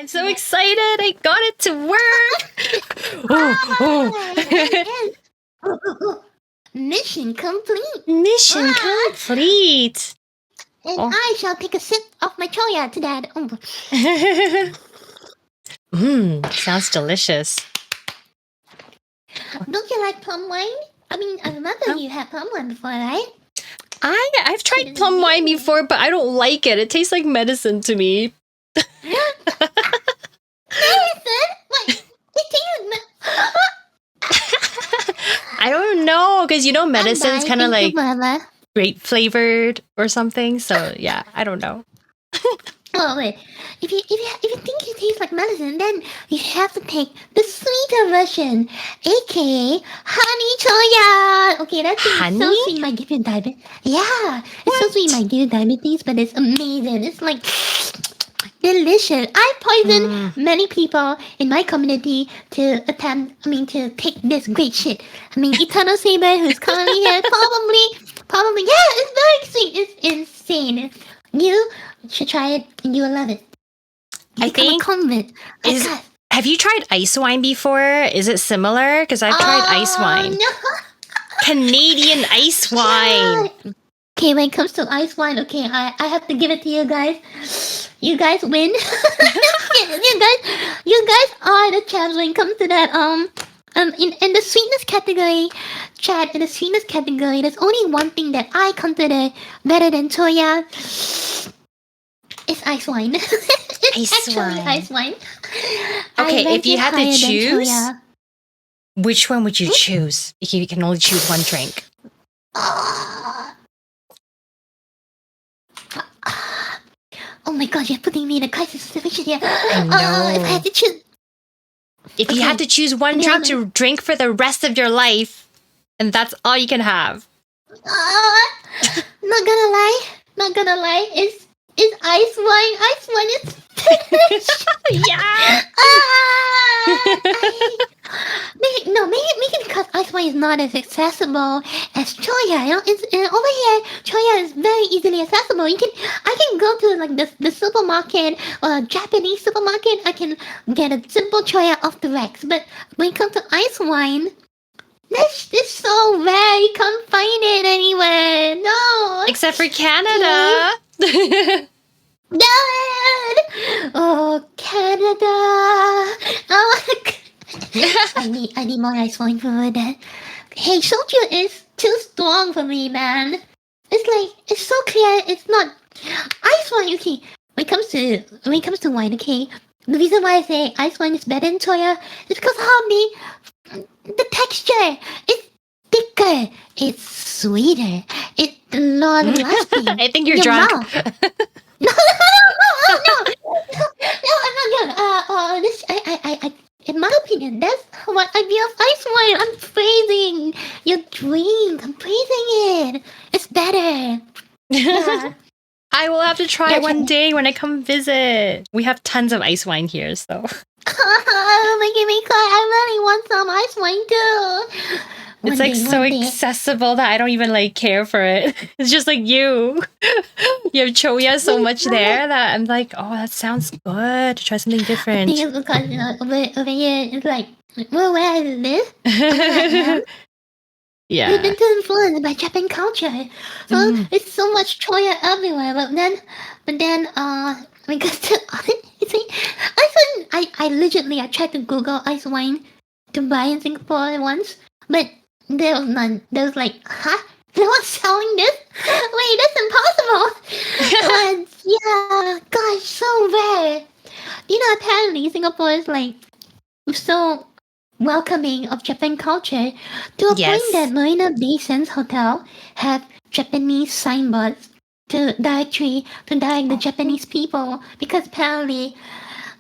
I'm so excited. I got it to work. Mission complete. Mission complete. And I shall take a sip of my choya to that. Sounds delicious. Don't you like plum wine? I mean, I remember you had plum wine before, right? I've tried plum wine before, but I don't like it. It tastes like medicine to me. Medicine? Wait, I don't know, because medicine's kind of like Mama. grape flavored or something. So yeah, I don't know. Oh wait, if you think it tastes like medicine, then you have to take the sweeter version, aka honey choya. Okay, that thing is so sweet, it might give you diabetes. Yeah, it's so sweet, it might give you diabetes, but it's amazing. It's like delicious. I poisoned many people in my community to take this great shit. Eternal Saber, who's currently here, probably, yeah, it's very sweet. It's insane. You should try it and you will love it. I think. Have you tried ice wine before? Is it similar? Because I've tried ice wine. No. Canadian ice wine. Okay, when it comes to ice wine, okay, I have to give it to you guys. You guys win. you guys are the champs when it comes to that. In the sweetness category, Chad, in the sweetness category, there's only one thing that I consider better than choya. It's ice wine. It's ice wine. Okay, if you had to choose, which one would you choose if you can only choose one drink? Oh my god, you're putting me in a crisis situation here. I know. If I had to choose... If you had to choose one drink to drink for the rest of your life, and that's all you can have. Not gonna lie, it's ice wine. Ice wine is yeah. Maybe because ice wine is not as accessible as choya. It's over here. Choya is very easily accessible. I can go to like the supermarket or a Japanese supermarket. I can get a simple choya off the racks. But when it comes to ice wine, this is so rare. You can't find it anywhere. No, except for Canada. Dad! Oh, Canada! Oh, I need more ice wine for that. Hey, soju is too strong for me, man. It's so clear. It's not ice wine. Okay, when it comes to wine, okay, the reason why I say ice wine is better than choya is because the texture. It's thicker. It's sweeter. It's long lasting. I think you're drunk. No, I'm not young. In my opinion, that's what I feel of ice wine. I'm praising your drink. I'm praising it. It's better. Yeah. I will have to try it one day when I come visit. We have tons of ice wine here, so. Making me cry. I really want some ice wine too. It's so accessible that I don't even care for it. It's just like you. You have choya so much there that I'm like, oh, that sounds good. Try something different. I think it's because over here it's like, well, where is this? Yeah. We've been too influenced by Japan culture. So it's so much choya everywhere. But then because you see, ice wine, I tried to Google ice wine to buy in Singapore once, but there was none. There was like, huh? No one's selling this? Wait, that's impossible! And yeah, gosh, so rare. Apparently Singapore is so welcoming of Japan culture to a point that Marina Bay Sands Hotel have Japanese signboards to direct the Japanese people, because apparently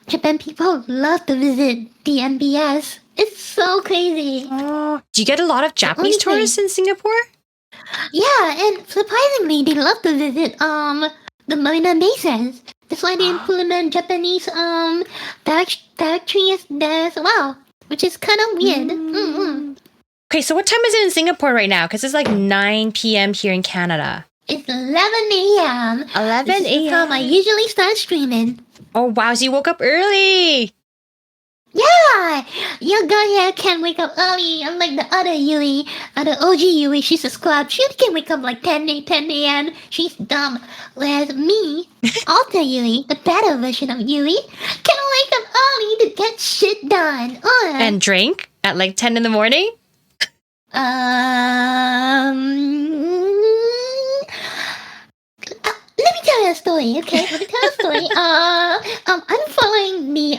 Japan people love to visit the MBS. It's so crazy. Oh, do you get a lot of Japanese tourists in Singapore? Yeah, and surprisingly, they love to visit the Marina Bay Sands. That's why they implement Japanese directories there as well, which is kind of weird. Okay, so what time is it in Singapore right now? Because it's 9 p.m. here in Canada. It's 11 a.m. 11 a.m. I usually start streaming. Oh wow, so you woke up early. Yeah, your girl here can wake up early, unlike the other Yui, the OG Yui. She's a scrub. She can wake up like 10 a.m. She's dumb. Whereas me, Alter Yui, the better version of Yui, can wake up early to get shit done. And drink at like 10 in the morning? Let me tell you a story, okay? Let me tell you a story. I'm following the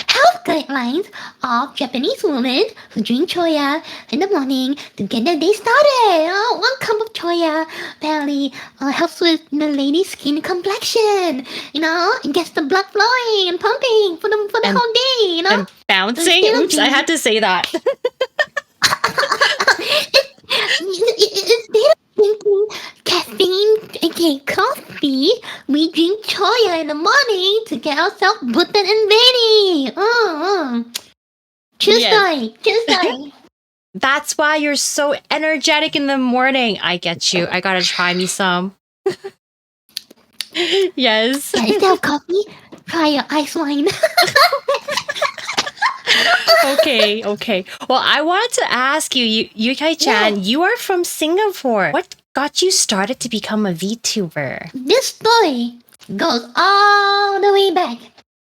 health guidelines of Japanese women who drink choya in the morning to get their day started. One cup of choya apparently helps with the lady's skin complexion. It gets the blood flowing and pumping for the whole day. And bouncing. Oops, I had to say that. Instead of drinking caffeine, aka coffee, we drink choya in the morning to get ourselves booted and ready. True story. That's why you're so energetic in the morning. I get you. I gotta try me some. Yes. Yeah, instead of coffee, try your ice wine. Okay. Well, I wanted to ask you, Yukai-chan, you are from Singapore. What got you started to become a VTuber? This story goes all the way back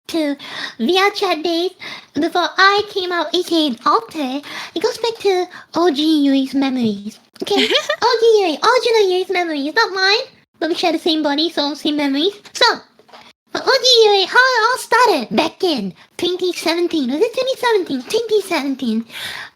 to VR chat days before I came out, aka Alter. It goes back to OG Yui's memories. Okay? OG Yui, original Yui's memories, not mine. But we share the same body, so same memories. So, OG Yui, how it all started back in 2017. Was it 2017? 2017.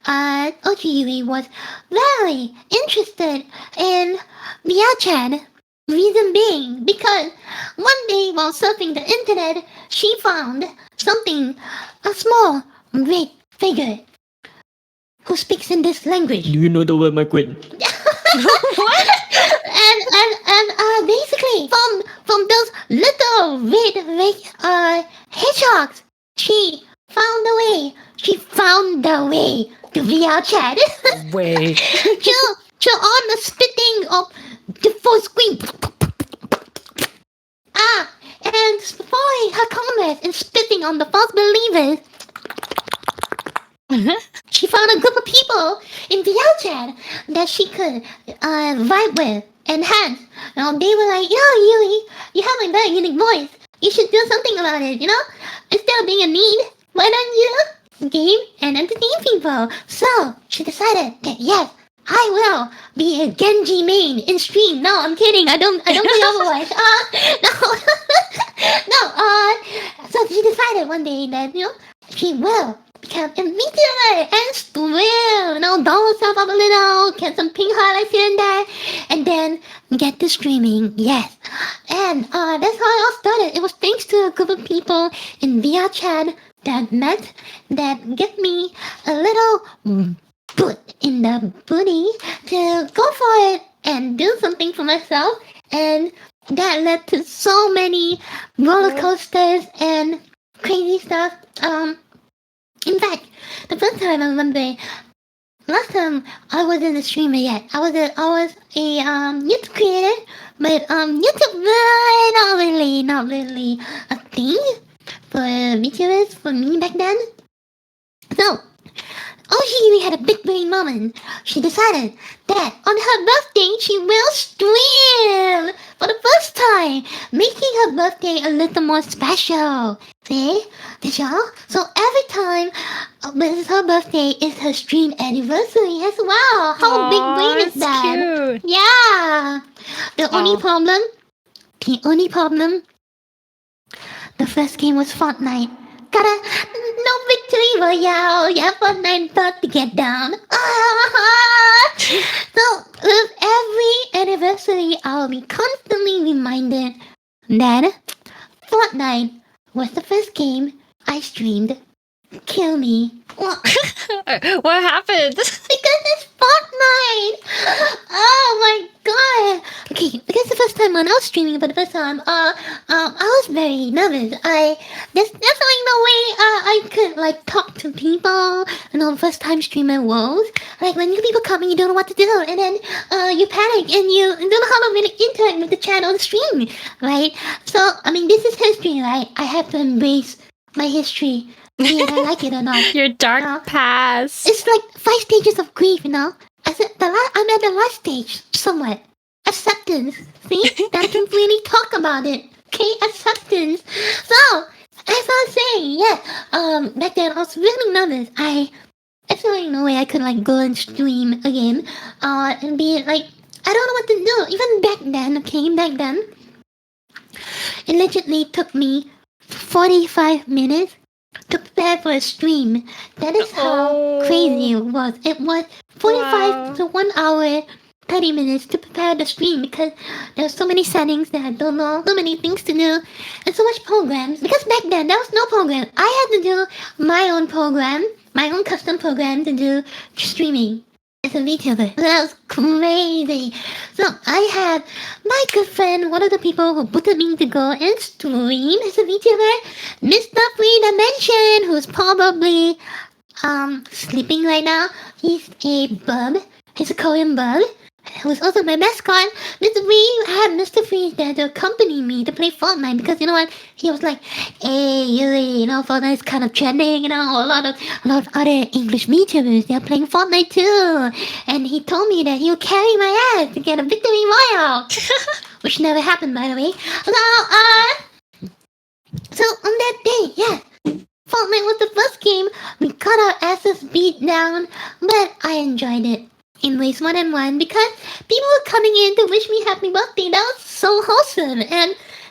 OG Yui was very interested in VR chat. Reason being, because one day while surfing the internet, she found a small, great figure who speaks in this language. Do you know the word, my queen? What? And basically from those little red hedgehogs, she found the way to VR chat. Way. to on the spitting of the full screen. And following her comrades and spitting on the false believers, she found a group of people in VR chat that she could vibe with, enhance. They were like, yo, Yui, you have a very unique voice. You should do something about it, Instead of being a need, why don't you game and entertain people? So she decided that yes, I will be a Genji main in stream. No, I'm kidding. I don't play Overwatch. So she decided one day that she will become a VTuber and stream. Doll herself up a little, get some pink highlights here and there, and then get to streaming. Yes, and that's how it all started. It was thanks to a group of people in VR chat that gave me a little boot in the booty to go for it and do something for myself, and that led to so many roller coasters and crazy stuff. In fact, the first time I remember, last time I wasn't a streamer yet. I was a YouTube creator, but YouTube not really a thing for VTubers for me back then. So Yui had a big brain moment. She decided that on her birthday she will stream for the first time, making her birthday a little more special. See? Did y'all? So every time when it's her birthday, it's her stream anniversary as well. How big brain is that? Cute. Yeah. The only problem, the first game was Fortnite. No victory royale. Yeah, Fortnite about to get down. So with every anniversary, I'll be constantly reminded that Fortnite was the first game I streamed. Kill me. What happened? Because because it's Fortnite. Oh my god. Okay, because the first time when I was streaming for the first time, I was very nervous. There's definitely no way I could like talk to people. You know, first time streamer world. Like when new people come and you don't know what to do, and then you panic and you don't know how to really interact with the chat or the stream, right? So I mean, this is history, right? I have to embrace my history, be it I like it or not. Your dark past. It's like 5 stages of grief, you know. I'm at the last stage, somewhat. Acceptance. See, that can really talk about it. Okay, acceptance. So, as I was saying, yeah. Back then I was really nervous. I absolutely no way I could like go and stream again. And be like, I don't know what to do. Even back then, okay, back then, it literally took me 45 minutes to prepare for a stream. That is how crazy it was. It was 45 to 1 hour, 30 minutes to prepare the stream because there's so many settings that I don't know, so many things to do, and so much programs. Because back then there was no program. I had to do my own program, my own custom program to do streaming as a VTuber. That was crazy. So I had my good friend, one of the people who booted me to go and stream as a VTuber, Mr. Free Dimension, who's probably sleeping right now. He's a bub. He's a Korean bub. Who's also my mascot. Mr. Free had Mr. Free there to accompany me to play Fortnite because you know what? He was like, hey, you know, Fortnite's kind of trending, you know, a lot of other English VTubers, they're playing Fortnite too. And he told me that he would carry my ass to get a victory royale. Which never happened, by the way. So on that day, yeah, Fortnite was the first game. We got our asses beat down, but I enjoyed it in ways more than one because people were coming in to wish me happy birthday. That was so wholesome.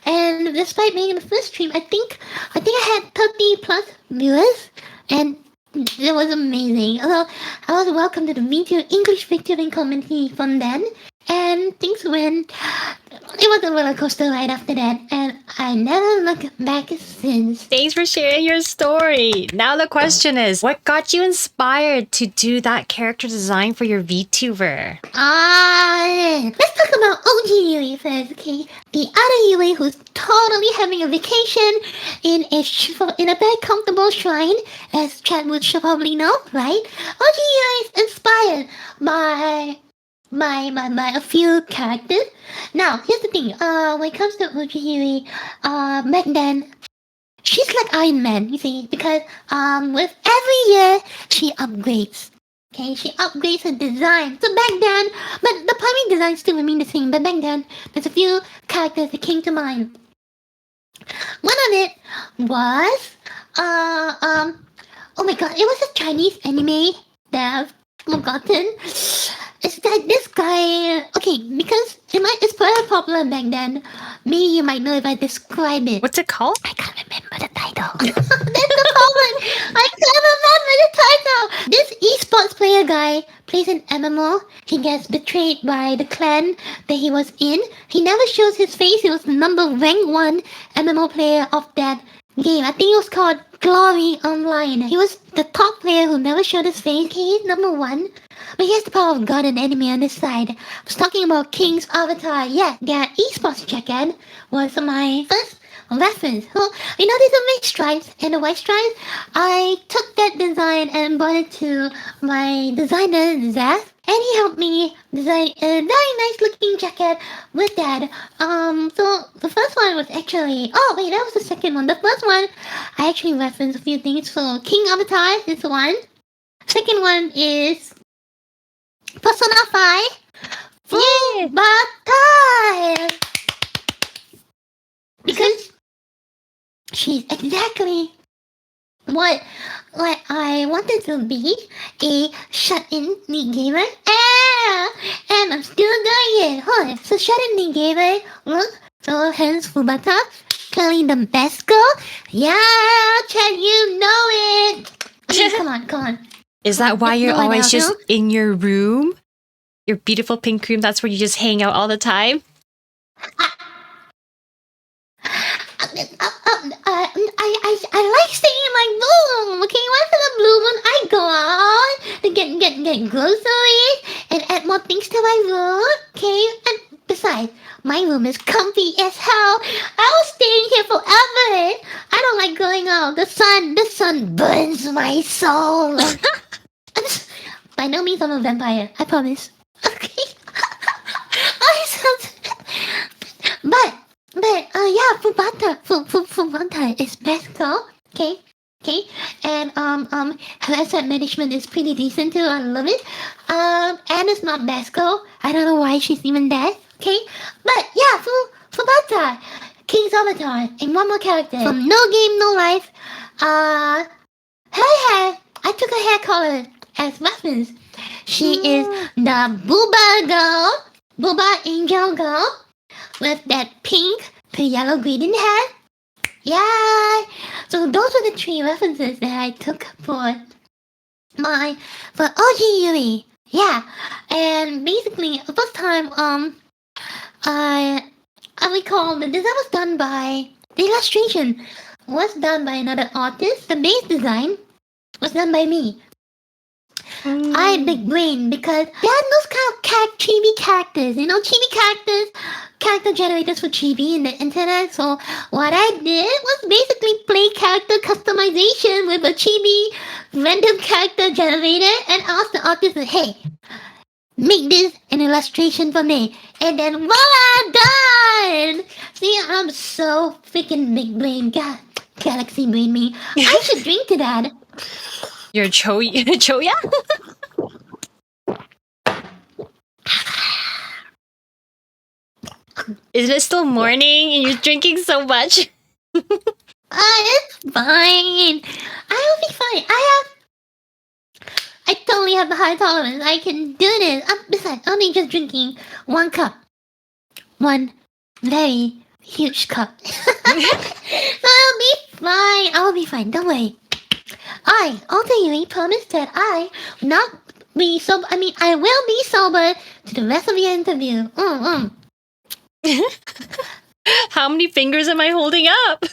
And despite being in the first stream, I think I had 30 plus viewers, and it was amazing. Although I was welcomed to the English VTubing community from then, and things went. It was a roller coaster right after that, and I never looked back since. Thanks for sharing your story. Now the question is, what got you inspired to do that character design for your VTuber? Let's talk about OG Yui first, okay? The other Yui who's totally having a vacation in a very comfortable shrine, as Chad should probably know, right? OG Yui is inspired by a few characters. Now, here's the thing. When it comes to OG Yui, back then, she's like Iron Man, you see, because with every year she upgrades. Okay, she upgrades her design. So back then, but the primary design still remain the same. But back then, there's a few characters that came to mind. One of it was oh my god, it was a Chinese anime that I've forgotten. It's that this guy, okay, because it's very popular back then. Maybe you might know if I describe it. What's it called? I can't remember the title. That's the problem. I can't remember the title. This esports player guy plays an MMO. He gets betrayed by the clan that he was in. He never shows his face. He was the rank 1 MMO player of that game. I think it was called Glory Online. He was the top player who never showed his face. He's number 1. But he has the power of God and enemy on his side. I was talking about King's Avatar. Yeah, their esports jacket was my first reference. So, you know, there's a red stripes and a white stripes. I took that design and brought it to my designer, Zeth. And he helped me design a very nice looking jacket with that. So the first one was actually, oh wait, that was the second one. The first one, I actually referenced a few things. So King Avatar is one. Second one is Persona 5. Full Battle! Because she's exactly what I wanted to be, a shut-in League gamer. And I'm still doing it. Huh? So shut-in League gamer, look, so hence Fubata, clearly the best girl. Yeah, Chad, you know it. Okay, come on. Is that why you're always just in your room? Your beautiful pink room, that's where you just hang out all the time? I like staying in my room. Okay, once in a blue moon, I go out to get closer to my room, okay? And besides, my room is comfy as hell. I was staying here forever. I don't like going out. The sun burns my soul. By no means I'm a vampire, I promise. Okay. but yeah, Fubata is best girl. Okay. And her asset management is pretty decent too. I love it. Anna's not best girl. I don't know why she's even there. Okay, but yeah, Fubata, King's Avatar, and one more character from No Game No Life. Her hair. I took her hair color as reference. She is the Booba girl, Booba Angel girl, with that pink to yellow gradient hair. Yeah. So those were the 3 references that I took for OG Yuri. Yeah. And basically, the first time I recall that this was done by the illustration was done by another artist. The base design was done by me. I had big brain because they had those kind of chibi characters, chibi characters, character generators for chibi in the internet. So what I did was basically play character customization with a chibi random character generator and asked the artist, hey, make this an illustration for me. And then voila, done! See, I'm so freaking big brain. God, galaxy brain me. I should drink to that. You're Choya? Is it still morning and you're drinking so much? It's fine. I will be fine. I totally have a high tolerance. I can do this. Besides, I'm only just drinking 1 cup. 1 very huge cup. So I'll be fine. I will be fine. Don't worry. I promise that I will not be sober. I will be sober to the rest of the interview. How many fingers am I holding up?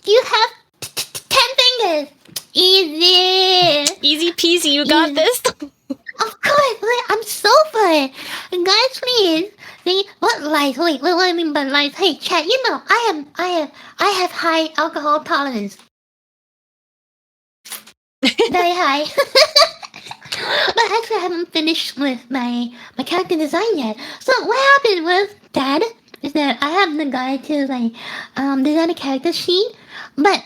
You have 10 fingers. Easy peasy, you got this. Of course, I'm sober. Guys, please. See, what lies? Wait, what do I mean by lies? Hey, chat, I have high alcohol tolerance. Very high. But actually, I haven't finished with my character design yet. So what happened with that is that I have the guy to design a character sheet, but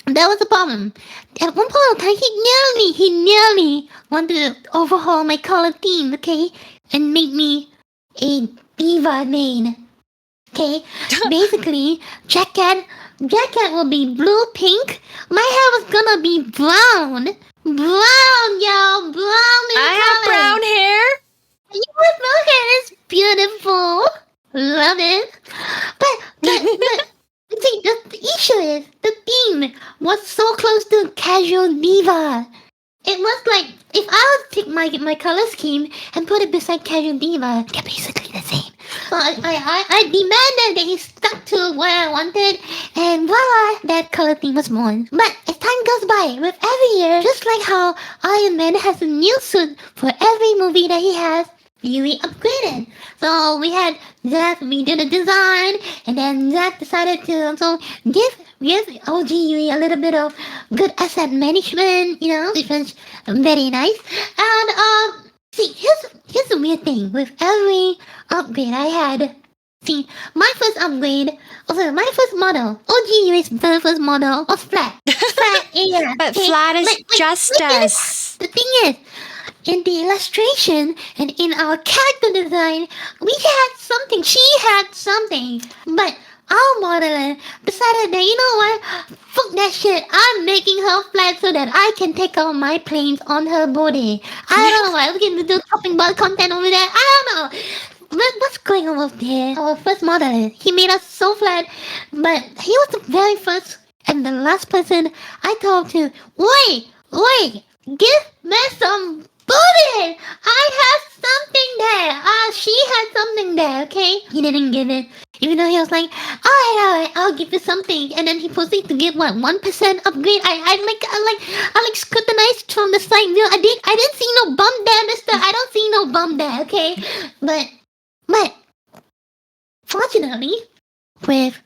that was a problem. At one point in time, he nearly wanted to overhaul my color theme, okay, and make me a diva main. Okay, basically, jacket will be blue pink. My hair was gonna be brown. Brown, y'all, brown. I have brown hair. You have brown hair. It's beautiful. Love it. But see, the issue is the theme was so close to casual diva. It was like if I would take my color scheme and put it beside casual diva, they're basically the same. So I demanded that he stuck to what I wanted, and voila, that color theme was born. But as time goes by, with every year, just like how Iron Man has a new suit for every movie that he has, Yui upgraded. So we had Zach redo the design, and then Zach decided to also give OG Yui a little bit of good asset management, which was very nice. And see, here's the weird thing with every upgrade I had. See, my first upgrade, also my first model, OG Yui's very first model was flat. Yeah. But flat is justice. The thing is, in the illustration and in our character design, we had something. She had something. But our modeler decided that, you know what? Fuck that shit. I'm making her flat so that I can take out my planes on her body. I don't know why. We're going to do chopping ball content over there. I don't know. What's going on over there? Our first modeler, he made us so flat. But he was the very first and the last person I told to, wait, give me some booty! I have something there. She had something there, okay? He didn't give it. Even though he was like, alright, I'll give you something, and then he proceeded to give what 1% upgrade. I like scrutinized from the side view. I didn't see no bump there, Mister. I don't see no bump there. Okay, but fortunately, with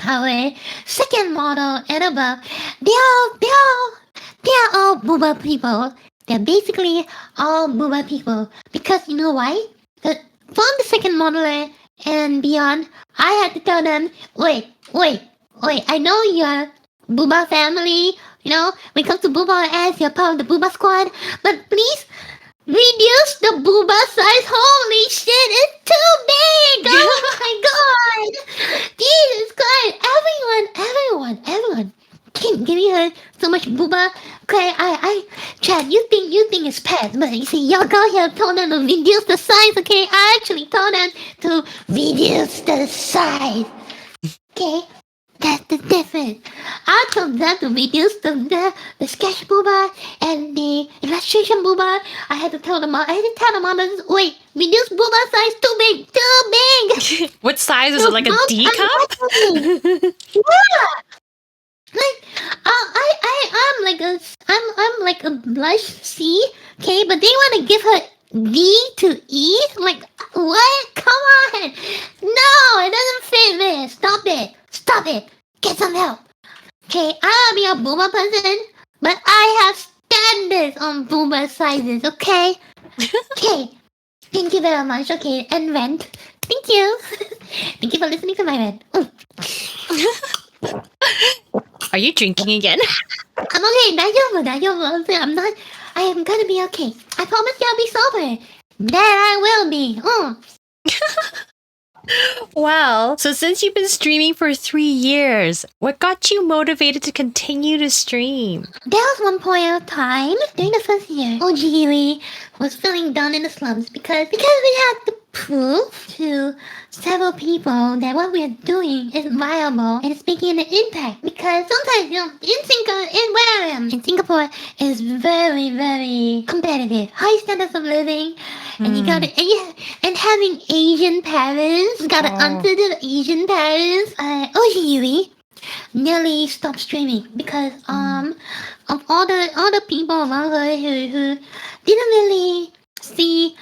our second model and above, they're all booba people. They're basically all booba people because you know why? From the second model and beyond, I had to tell them, wait, I know you're Booba family, you know, when it comes to Booba as you're part of the Booba squad, but please reduce the Booba size. Holy shit, it's too big! Oh my god! Jesus Christ! Everyone can't give me so much Booba. Okay, Chad, you think it's pets, but you see, y'all go here told them to reduce the size, okay? I actually told them to reduce the size. Okay? That's the difference. I told them to reduce the sketch booba and the illustration booba. I had to tell them all, wait, reduce booba size too big. What size is it? Like a D cup? Yeah. Like I'm like a blush C, okay, but they want to give her D to E. Like what? Come on! No, it doesn't fit me. Stop it. Get some help. Okay, I'll be a boomer person, but I have standards on boomer sizes. Okay. Okay. Thank you very much. Okay, and rent. Thank you. Thank you for listening to my rant. Are you drinking again? I'm okay. I'm not. I am gonna be okay. I promise you I'll be sober. That I will be. Well, so since you've been streaming for 3 years, what got you motivated to continue to stream? There was one point of time during the first year, OG Huey was feeling down in the slums because we had to prove to several people that what we are doing is viable and it's making an impact. Because sometimes, you know, where I am, in Singapore, is very, very competitive. High standards of living, and you gotta, and having Asian parents, you gotta answer to the Asian parents. OG Huey nearly stopped streaming because of all the people around her who didn't really see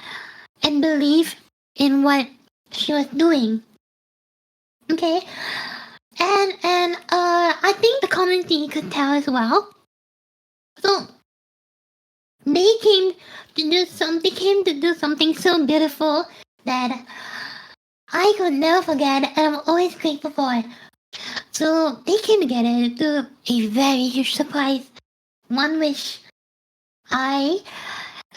and believe in what she was doing. Okay, and I think the community could tell as well. So they came to do something so beautiful that I could never forget, and I'm always grateful for it. So they came together to do a very huge surprise, one which I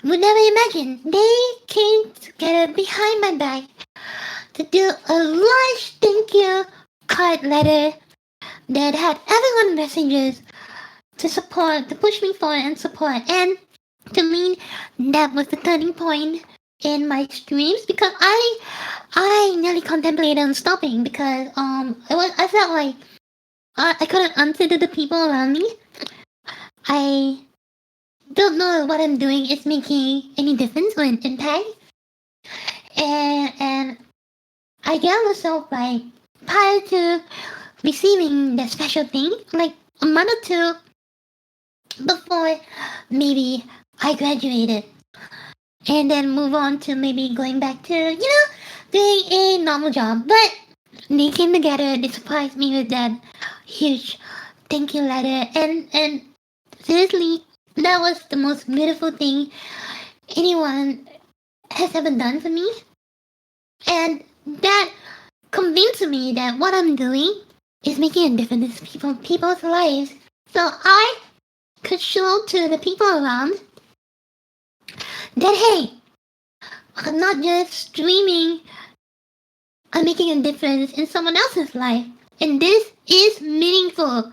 would never imagine. They came together behind my back to do a large thank you card letter that had everyone's messages to support, to push me forward and support. And to me, that was the turning point in my streams because I nearly contemplated on stopping because I felt like I couldn't answer to the people around me. I don't know what I'm doing is making any difference or an impact. And I gave myself like prior to receiving that special thing, like a month or two before maybe I graduated. And then move on to maybe going back to, you know, doing a normal job. But they came together, they surprised me with that huge thank you letter. And seriously, that was the most beautiful thing anyone has ever done for me. And that convinced me that what I'm doing is making a difference in people's lives. So I could show to the people around that, hey, I'm not just streaming, I'm making a difference in someone else's life. And this is meaningful.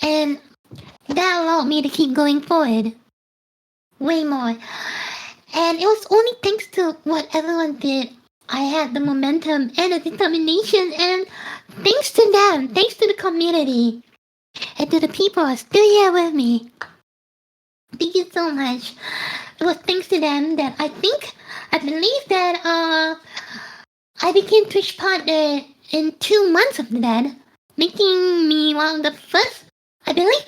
And that allowed me to keep going forward. Way more. And it was only thanks to what everyone did. I had the momentum and the determination, and thanks to them, thanks to the community, and to the people who are still here with me. Thank you so much. It was thanks to them that I believe that I became Twitch partner in 2 months of that, making me one of the first, I believe,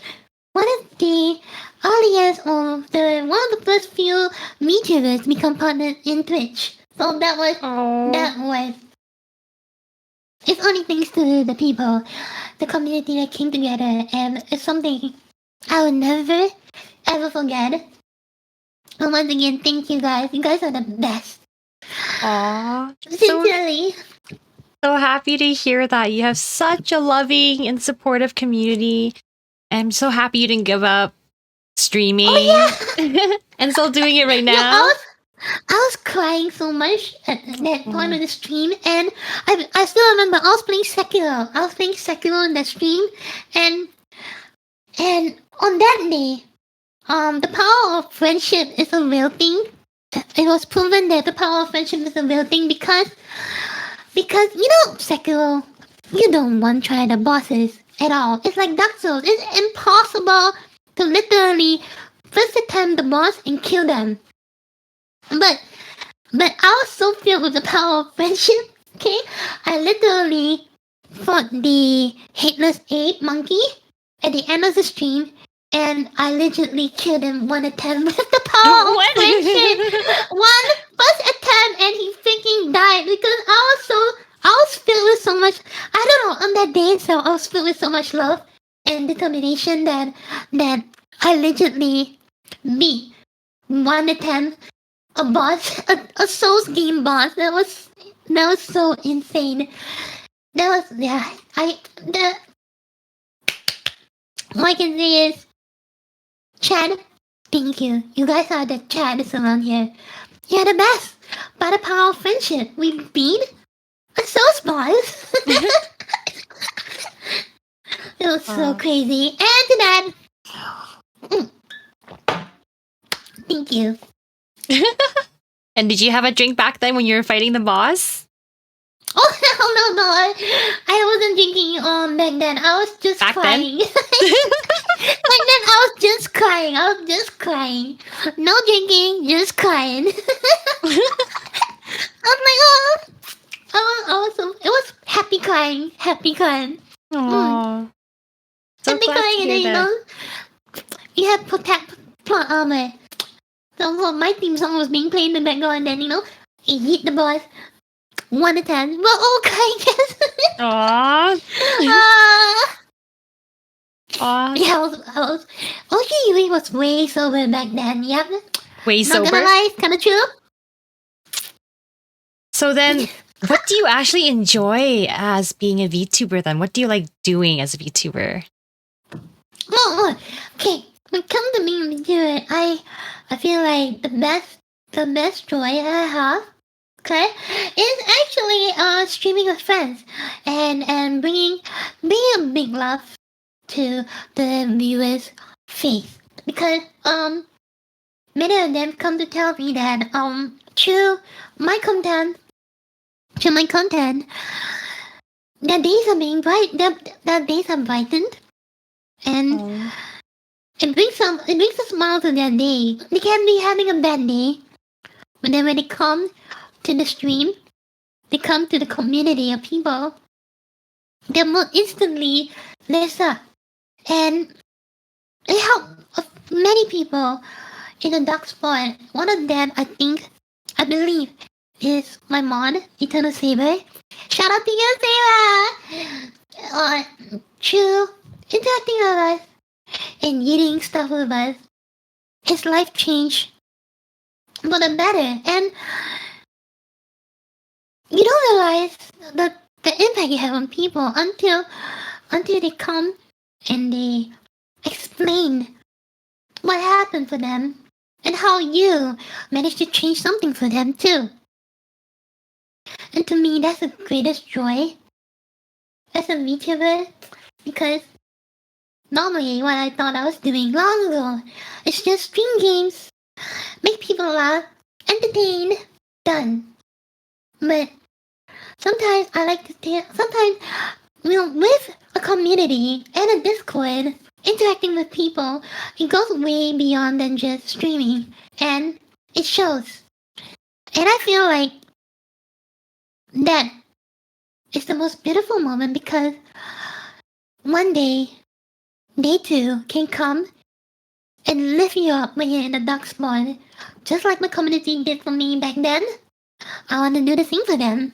one of the earliest or one of the first few VTubers become partners in Twitch. So that was Oh. it's only thanks to the people, the community that came together, and it's something I will never ever forget. And once again, thank you guys. You guys are the best. Aw. Sincerely. So happy to hear that. You have such a loving and supportive community. And I'm so happy you didn't give up streaming. Oh, yeah. And still doing it right now. Yeah, I was crying so much at that point of the stream, and I still remember I was playing Sekiro. I was playing Sekiro in that stream, and on that day, the power of friendship is a real thing. It was proven that the power of friendship is a real thing because Sekiro, you don't want to try the bosses at all. It's like Dark Souls. It's impossible to literally first attempt the boss and kill them. But I was so filled with the power of friendship. Okay, I literally fought the Headless Ape monkey at the end of the stream, and I literally killed him one attempt with the power of friendship. One first attempt, and he freaking died because I was filled with so much. I don't know, on that day, so I was filled with so much love and determination that I literally beat one attempt a boss, a Souls game boss. That was so insane. That was all I can say is, Chad, thank you. You guys are the Chads around here. You're the best. By the power of friendship, we beat a Souls boss. It was so crazy. And to that, thank you. And did you have a drink back then when you were fighting the boss? Oh hell no! I wasn't drinking back then. I was just crying. Back then I was just crying. No drinking, just crying. I was like, oh, it was happy crying. Aww. So happy crying, and then you have plot armor. So my theme song was being played in the background, and then he hit the boss. 1 to 10. We're all crying. Aww. Yeah, I was. OG was way sober back then. Yep. Way sober. Not gonna lie, kind of true. So then, what do you actually enjoy as being a VTuber? Then, what do you like doing as a VTuber? Oh, okay. When it comes to being a VTuber, I feel like the best joy I have, okay, is actually streaming with friends and bringing a big love to the viewers' face, because many of them come to tell me that through my content, their days are being their days are brightened, and it brings a smile to their day. They can be having a bad day, but then when they come to the stream, they come to the community of people, their mood instantly lifts up, and it helps many people in a dark spot. One of them, I believe, is my mod, Eternal Saber. Shout out to you, Saber! Through interacting with us and eating stuff with us, his life changed for the better. And you don't realize the impact you have on people until they come and they explain what happened for them and how you managed to change something for them too. And to me, that's the greatest joy as a VTuber, because normally what I thought I was doing long ago is just stream games, make people laugh, entertain, done. But sometimes I like to with a community and a Discord, interacting with people, it goes way beyond than just streaming, and it shows. And I feel like that is the most beautiful moment because one day they too can come and lift you up when you're in a dark spot, just like my community did for me back then. I want to do the same for them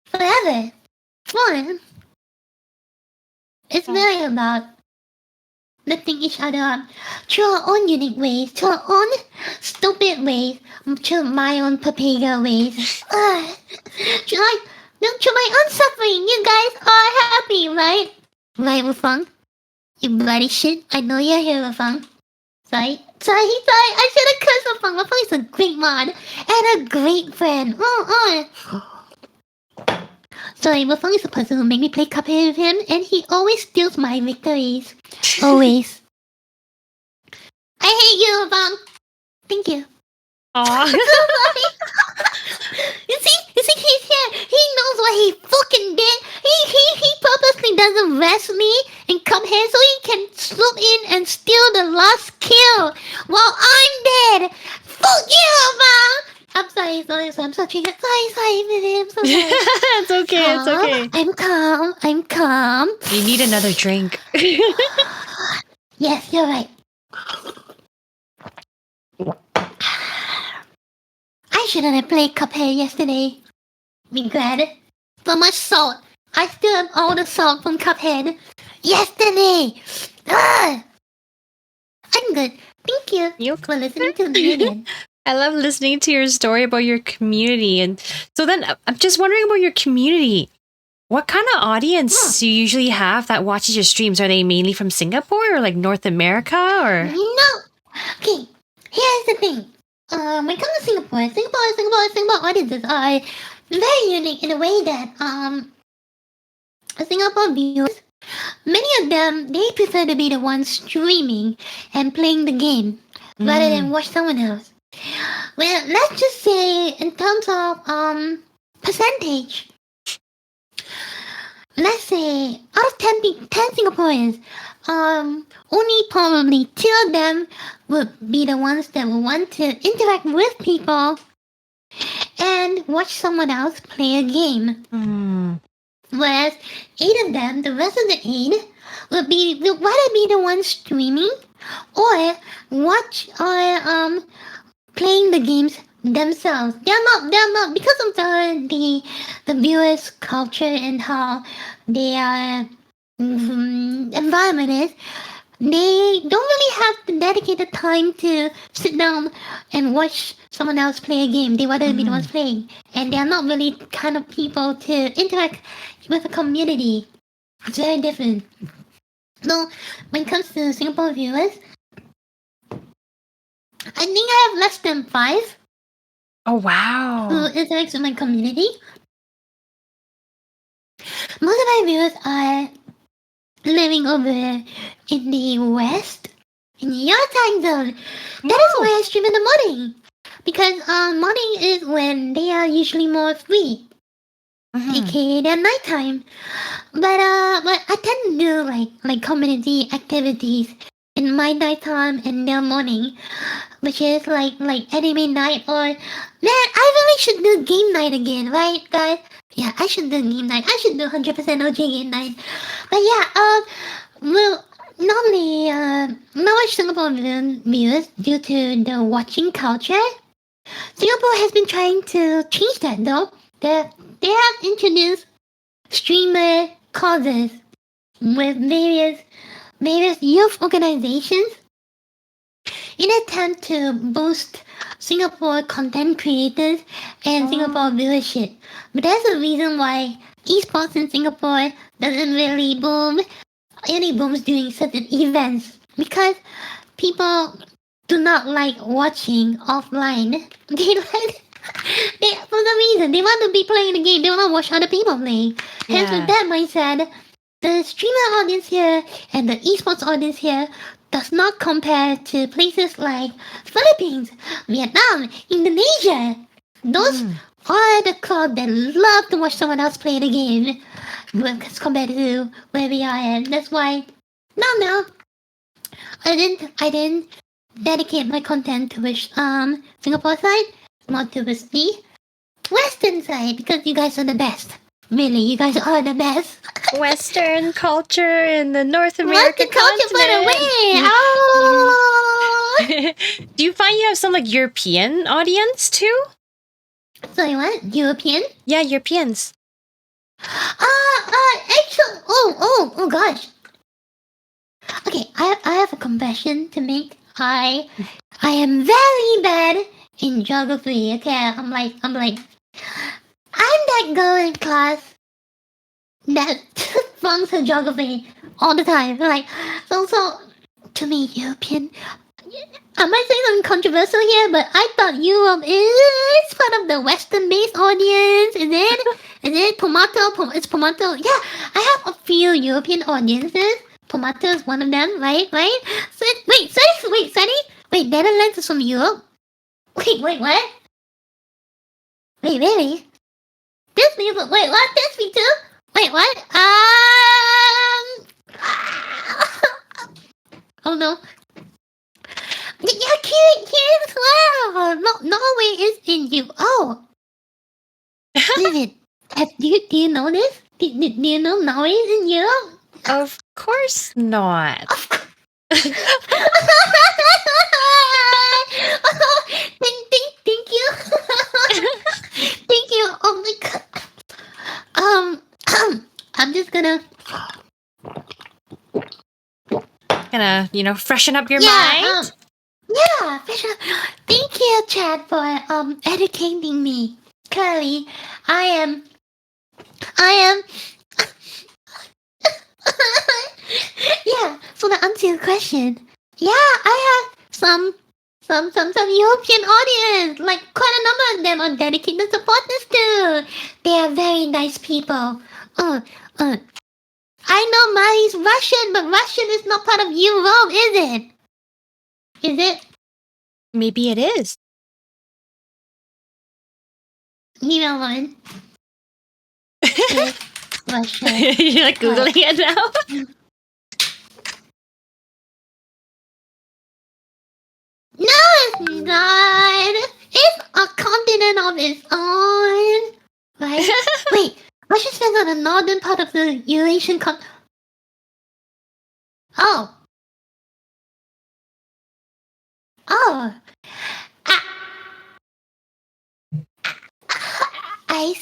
forever. Fun. It's very about lifting each other up through our own unique ways, through our own stupid ways, through my own Papega ways. Through my own suffering, you guys are happy, right? Right, Wufang? You bloody shit. I know you're here, Wufang. Sorry. I should have cursed Wufang. Wufang is a great mod and a great friend. Sorry, Wufang is the person who made me play Cuphead with him, and he always steals my victories. Always. I hate you, Wufang. Thank you. Aw. You see, he's here. He knows what he fucking did. He purposely doesn't rest me and come here so he can swoop in and steal the last kill while I'm dead. Fuck you, Wufang. I'm sorry. I'm so triggered. Sorry, baby. I'm so sorry. It's okay. It's okay. I'm calm. You need another drink. Yes, you're right. I shouldn't have played Cuphead yesterday. Regret. So much salt. I still have all the salt from Cuphead. Yesterday. Ugh. I'm good. Thank you for listening to me again. I love listening to your story about your community. And so then I'm just wondering about your community. What kind of audience do you usually have that watches your streams? Are they mainly from Singapore or like North America or? No. Okay. Here's the thing. When it comes to Singapore audiences are very unique in a way that Singapore viewers, many of them, they prefer to be the ones streaming and playing the game rather than watch someone else. Well, let's just say in terms of percentage, let's say out of 10 Singaporeans, only probably 2 of them would be the ones that would want to interact with people and watch someone else play a game. Whereas 8 of them, the rest of the 8, would rather be the ones streaming or watch or playing the games themselves. They're not because of the viewers' culture and how their environment is. They don't really have the dedicated time to sit down and watch someone else play a game. They rather be the ones playing, and they are not really kind of people to interact with a community. It's very different. So when it comes to Singapore viewers, I think I have less than 5. Oh, wow. Who interacts with my community. Most of my viewers are living over in the West, in your time zone. That is why I stream in the morning. Because morning is when they are usually more free. aka their nighttime. But I tend to do like community activities in my nighttime and their morning, which is like anime night or man, I really should do game night again, right, guys? Yeah, I should do game night. I should do 100% OJ game night. But yeah, well, normally not much Singapore viewers due to the watching culture. Singapore has been trying to change that though. They have introduced streamer causes with various youth organizations in an attempt to boost Singapore content creators and Singapore viewership. But there's a reason why esports in Singapore doesn't really boom. It only booms during certain events because people do not like watching offline. For some reason, they want to be playing the game. They want to watch other people play. Hence, with that mindset, the streamer audience here and the esports audience here does not compare to places like Philippines, Vietnam, Indonesia. Those are the crowd that love to watch someone else play the game as compared to where we are at. That's why, no, I didn't dedicate my content to Singapore side, not to me. Western side because you guys are the best. Really, you guys are the best. Western culture in the North American Western culture, by the continent. way. Oh. Do you find you have some like European audience too? Sorry, what? European? Yeah, Europeans. Actually, oh gosh. Okay, I have a confession to make. I am very bad in geography. Okay, I'm that girl in class that flunks her geography all the time. Like, so to me, European. I might say something controversial here, but I thought Europe is part of the Western-based audience. Is it? Is it Pomato? It's Pomato. Yeah, I have a few European audiences. Pomato is one of them, right? So, Sunny? Wait, Netherlands is from Europe? Wait, what? Wait, really? This me, wait, what? This me too? Wait, what? Oh no. Yeah, here as well. No, Norway is in you. Oh. David, do you know this? Do you know Norway is in Europe? Of course not. Thank you. Thank you. Oh my god. I'm just gonna freshen up your mind. Yeah, Fisher. Thank you, Chad, for educating me. Curly, I am. Yeah. So to answer your question, yeah, I have some European audience. Like quite a number of them are dedicated supporters too. They are very nice people. I know Mali's Russian, but Russian is not part of Europe, is it? Is it? Maybe it is. You know one. Russia. You're like Googling it now? No, it's not. It's a continent of its own. Right? Wait, Russia stands on the northern part of the Eurasian Oh. I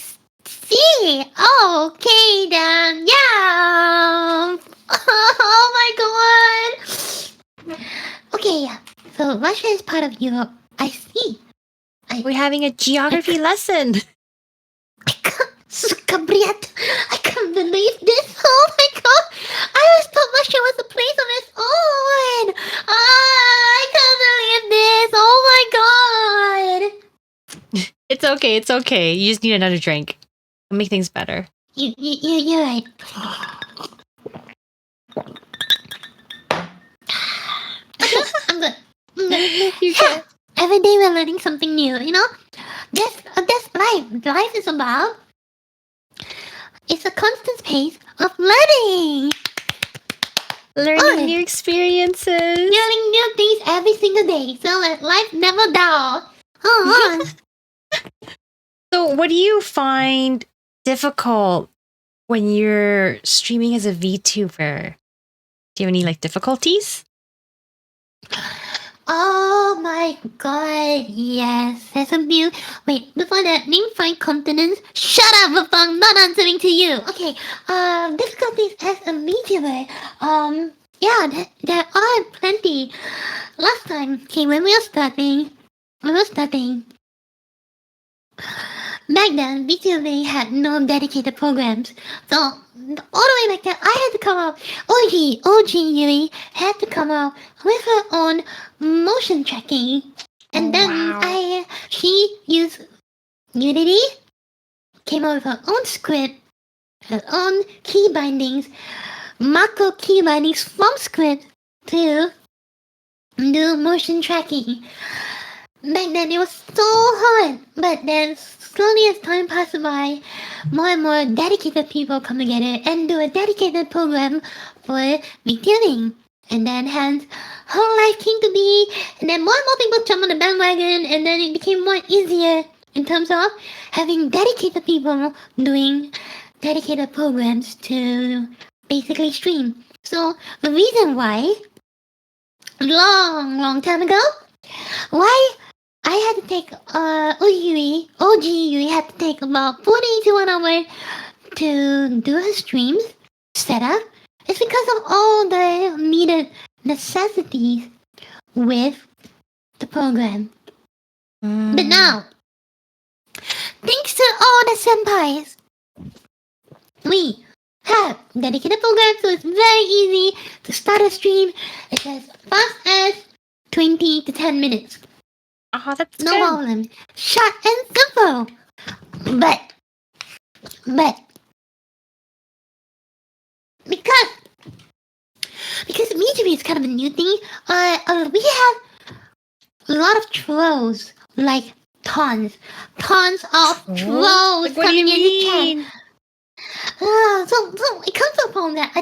see. Okay then. Yeah. Oh my god. Okay, yeah. So Russia is part of Europe. I see. We're having a geography lesson. Sukabriat. I can't believe this. Oh my god. I always thought Russia was a place of its own. I can't believe this. Oh my god. It's okay. You just need another drink. It'll make things better. You're right. Okay, I'm good. You can. Every day we're learning something new, you know? That's life. Life is about... It's a constant pace of learning. Learning new experiences. Learning new things every single day. So that life never dull. So what do you find difficult when you're streaming as a VTuber? Do you have any difficulties? Oh my god, yes. There's a few. Wait, before that, name 5 continents. Shut up, Bafang, not answering to you. Okay, difficulties as a VTuber. Yeah, there are plenty. Last time, when we were starting. Back then, VTuber had no dedicated programs. So, all the way back then, I had to come out. OG Yui had to come out with her own motion tracking. And then she used Unity, came out with her own script, her own key bindings, macro key bindings from script to do motion tracking. Back then it was so hard, but then slowly as time passed by, more and more dedicated people come together and do a dedicated program for VTubing. And then hence, whole life came to be, and then more and more people jumped on the bandwagon, and then it became more easier in terms of having dedicated people doing dedicated programs to basically stream. So the reason why, long time ago, why I had to take OGUE had to take about 40 to 1 hour to do her streams setup. It's because of all the needed necessities with the program. But now, thanks to all the senpais, we have dedicated programs, so it's very easy to start a stream. It's as fast as 20 to 10 minutes. Oh, that's No good. problem. Short and simple. But because VTuber is kind of a new thing, we have a lot of trolls, like tons of trolls Like, what do you coming in the chat. mean? So it comes upon that I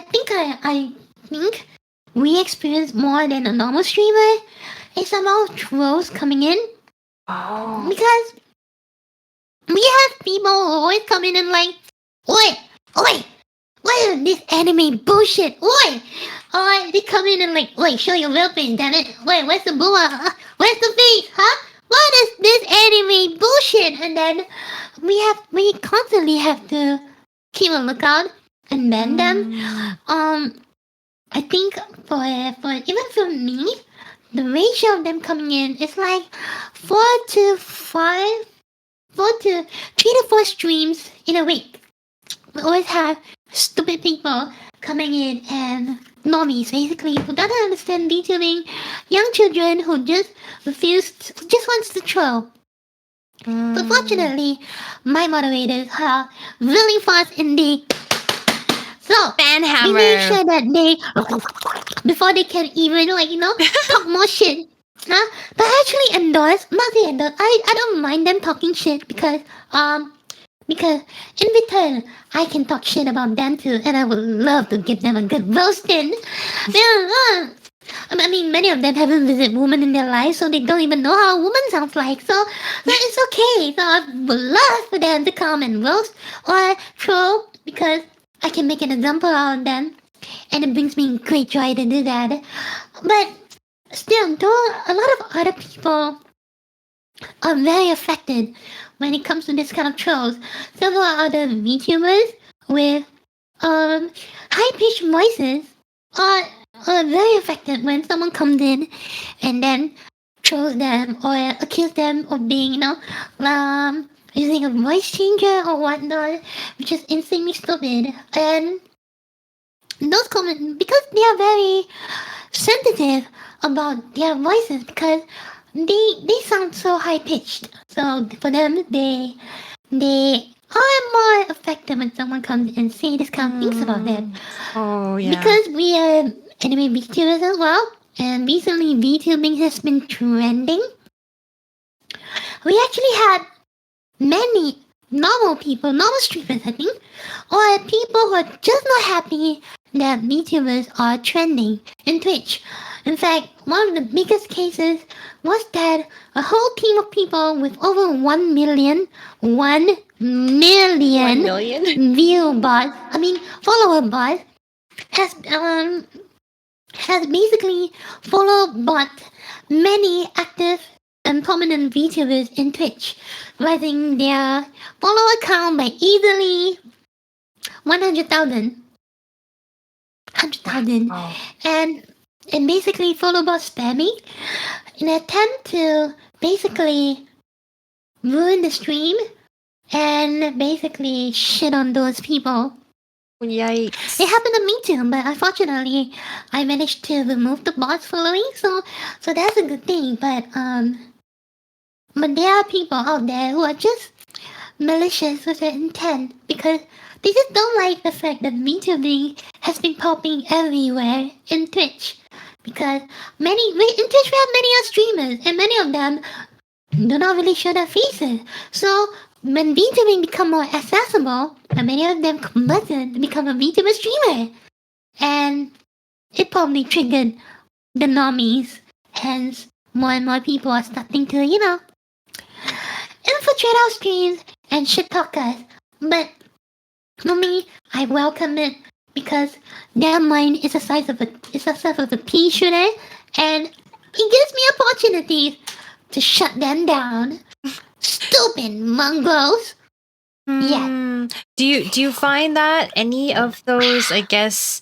think we experience more than a normal streamer. It's about trolls coming in Oh. because we have people who always come in and like, oi, what is this anime bullshit? Oi, they come in and like, oi, show your real face, damn it. Wait, where's the boa? Where's the face? Huh? What is this anime bullshit? And then we constantly have to keep a lookout and ban them. I think for even for me, the ratio of them coming in is like 3 to 4 streams in a week. We always have stupid people coming in and normies, basically, who don't understand VTubing, young children who just wants to troll. But fortunately, my moderators are really fast indeed. So we make Banhammer. sure that they, before they can even talk more shit. But actually not say endorse. I don't mind them talking shit because in return I can talk shit about them too, and I would love to give them a good roasting. I mean, many of them haven't visited women in their lives, so they don't even know how a woman sounds like. So it's okay. So I would love for them to come and roast or troll because I can make an example out of them, and it brings me great joy to do that. But still, though, a lot of other people are very affected when it comes to this kind of trolls. Several other VTubers with high-pitched voices are very affected when someone comes in and then trolls them or accuse them of being, using a voice changer or whatnot, which is insanely stupid. And those comments, because they are very sensitive about their voices, because they sound so high pitched. So for them, they are more affected when someone comes and say this kind of things about them. Oh, yeah. Because we are anime VTubers as well, and recently VTubing has been trending. We actually had many normal streamers, I think, or people who are just not happy that VTubers are trending in Twitch. In fact, one of the biggest cases was that a whole team of people with over 1 million follower bot has basically followed bot many active and prominent VTubers in Twitch, rising their follower count by easily 100,000. And basically follow bot spamming in an attempt to basically ruin the stream and basically shit on those people. Yikes. It happened to me too, but unfortunately I managed to remove the bot's following, so that's a good thing. But there are people out there who are just malicious with their intent because they just don't like the fact that VTubing has been popping everywhere in Twitch. Because in Twitch we have many streamers, and many of them do not really show their faces. So when VTubing become more accessible, and many of them converted to become a VTuber streamer, and it probably triggered the normies. Hence, more and more people are starting to, infiltrate our streams and shit talk us. But for me, I welcome it because their mind is the size of a pea shooter, and it gives me opportunities to shut them down. Stupid mongrels. Yeah. Do you find that any of those, I guess,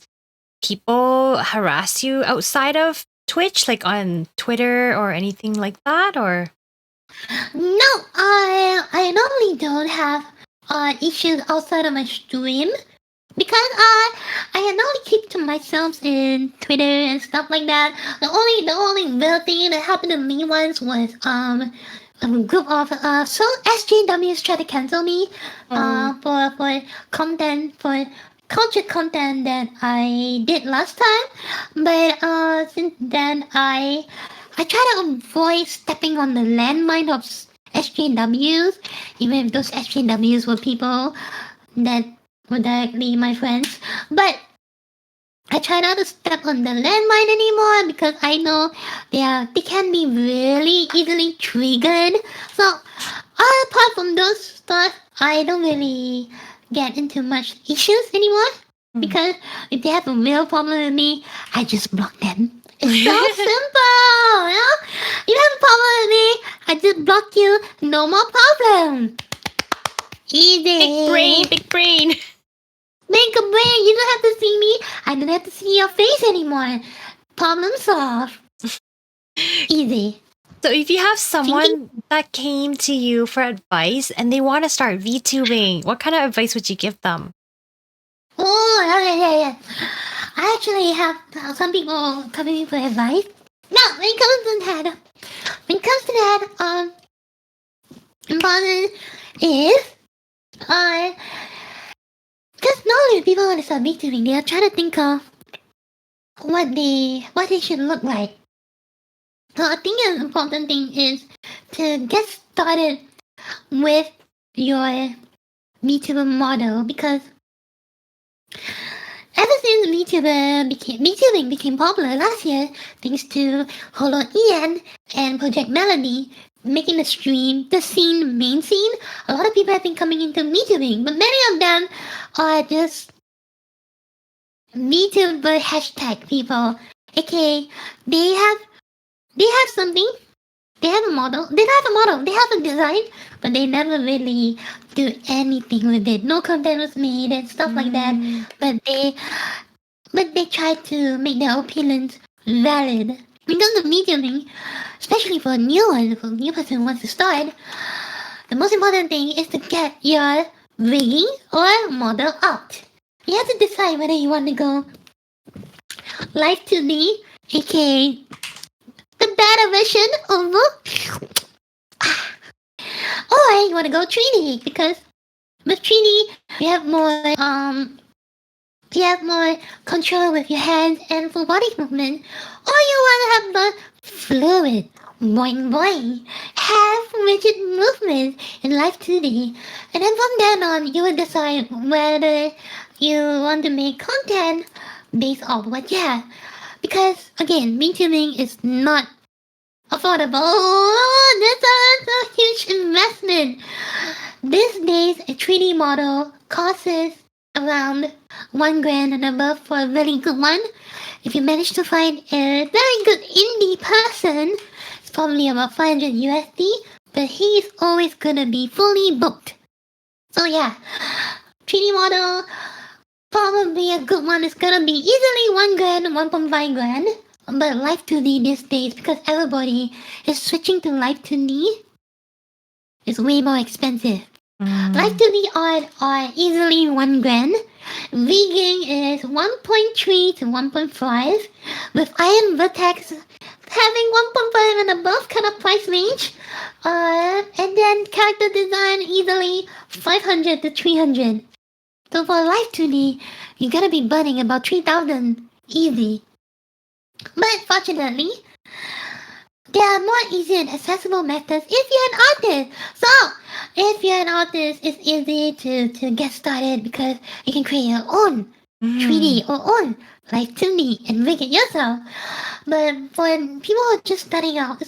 people harass you outside of Twitch, like on Twitter or anything like that, or? No, I normally don't have issues outside of my stream because I normally keep to myself in Twitter and stuff like that. The only real thing that happened to me once was a group of some SJWs tried to cancel me for content for culture content that I did last time, but since then I try to avoid stepping on the landmine of SJWs, even if those SJWs were people that were directly my friends. But I try not to step on the landmine anymore because I know they can be really easily triggered. So apart from those stuff, I don't really get into much issues anymore. Because if they have a real problem with me, I just block them. It's so simple, you know? You have a problem with me, I just block you, no more problem. Easy. Big brain. Make a brain, you don't have to see me, I don't have to see your face anymore. Problem solved. Easy. So if you have someone that came to you for advice and they want to start VTubing, what kind of advice would you give them? Oh, yeah. I actually have some people coming for advice. Now, when it comes to that, important is, because normally people want to start VTubing, they are trying to think of what they should look like. So I think an important thing is to get started with your VTuber model, because ever since VTubing became popular last year, thanks to Holo Ian and Project Melody making the main scene, a lot of people have been coming into VTubing, but many of them are just VTuber hashtag people. Okay, they have something. They have a model. They don't have a model. They have a design, but they never really do anything with it. No content was made and stuff like that. But they try to make their opinions valid. Because of VTubing, especially for a new person who wants to start, the most important thing is to get your rigging or model out. You have to decide whether you want to go live 2D, aka the better version of or you want to go 3D, because with 3D you have more control with your hands and full body movement, or you want to have the fluid boing half rigid movement in live 2D, and then from then on you will decide whether you want to make content based off what you have. Because again, VTubing is not affordable. That's a huge investment. These days, a 3D model costs around $1,000 and above for a really good one. If you manage to find a very good indie person, it's probably about 500 USD, but he's always gonna be fully booked. So yeah, 3D model, probably a good one is gonna be easily $1,000, $1.5 grand. But live 2D these days, because everybody is switching to live 2D, is way more expensive. Live 2D are easily $1,000. Rigging is 1.3 to 1.5, with Iron Vertex having 1.5 and above kind of price range. And then character design easily 500 to 300. So for live 2D, you gotta be burning about 3,000 easy. But fortunately, there are more easy and accessible methods if you're an artist. So, if you're an artist, it's easy to get started because you can create your own 3D or own like 2D and rig it yourself. But for people who are just starting out,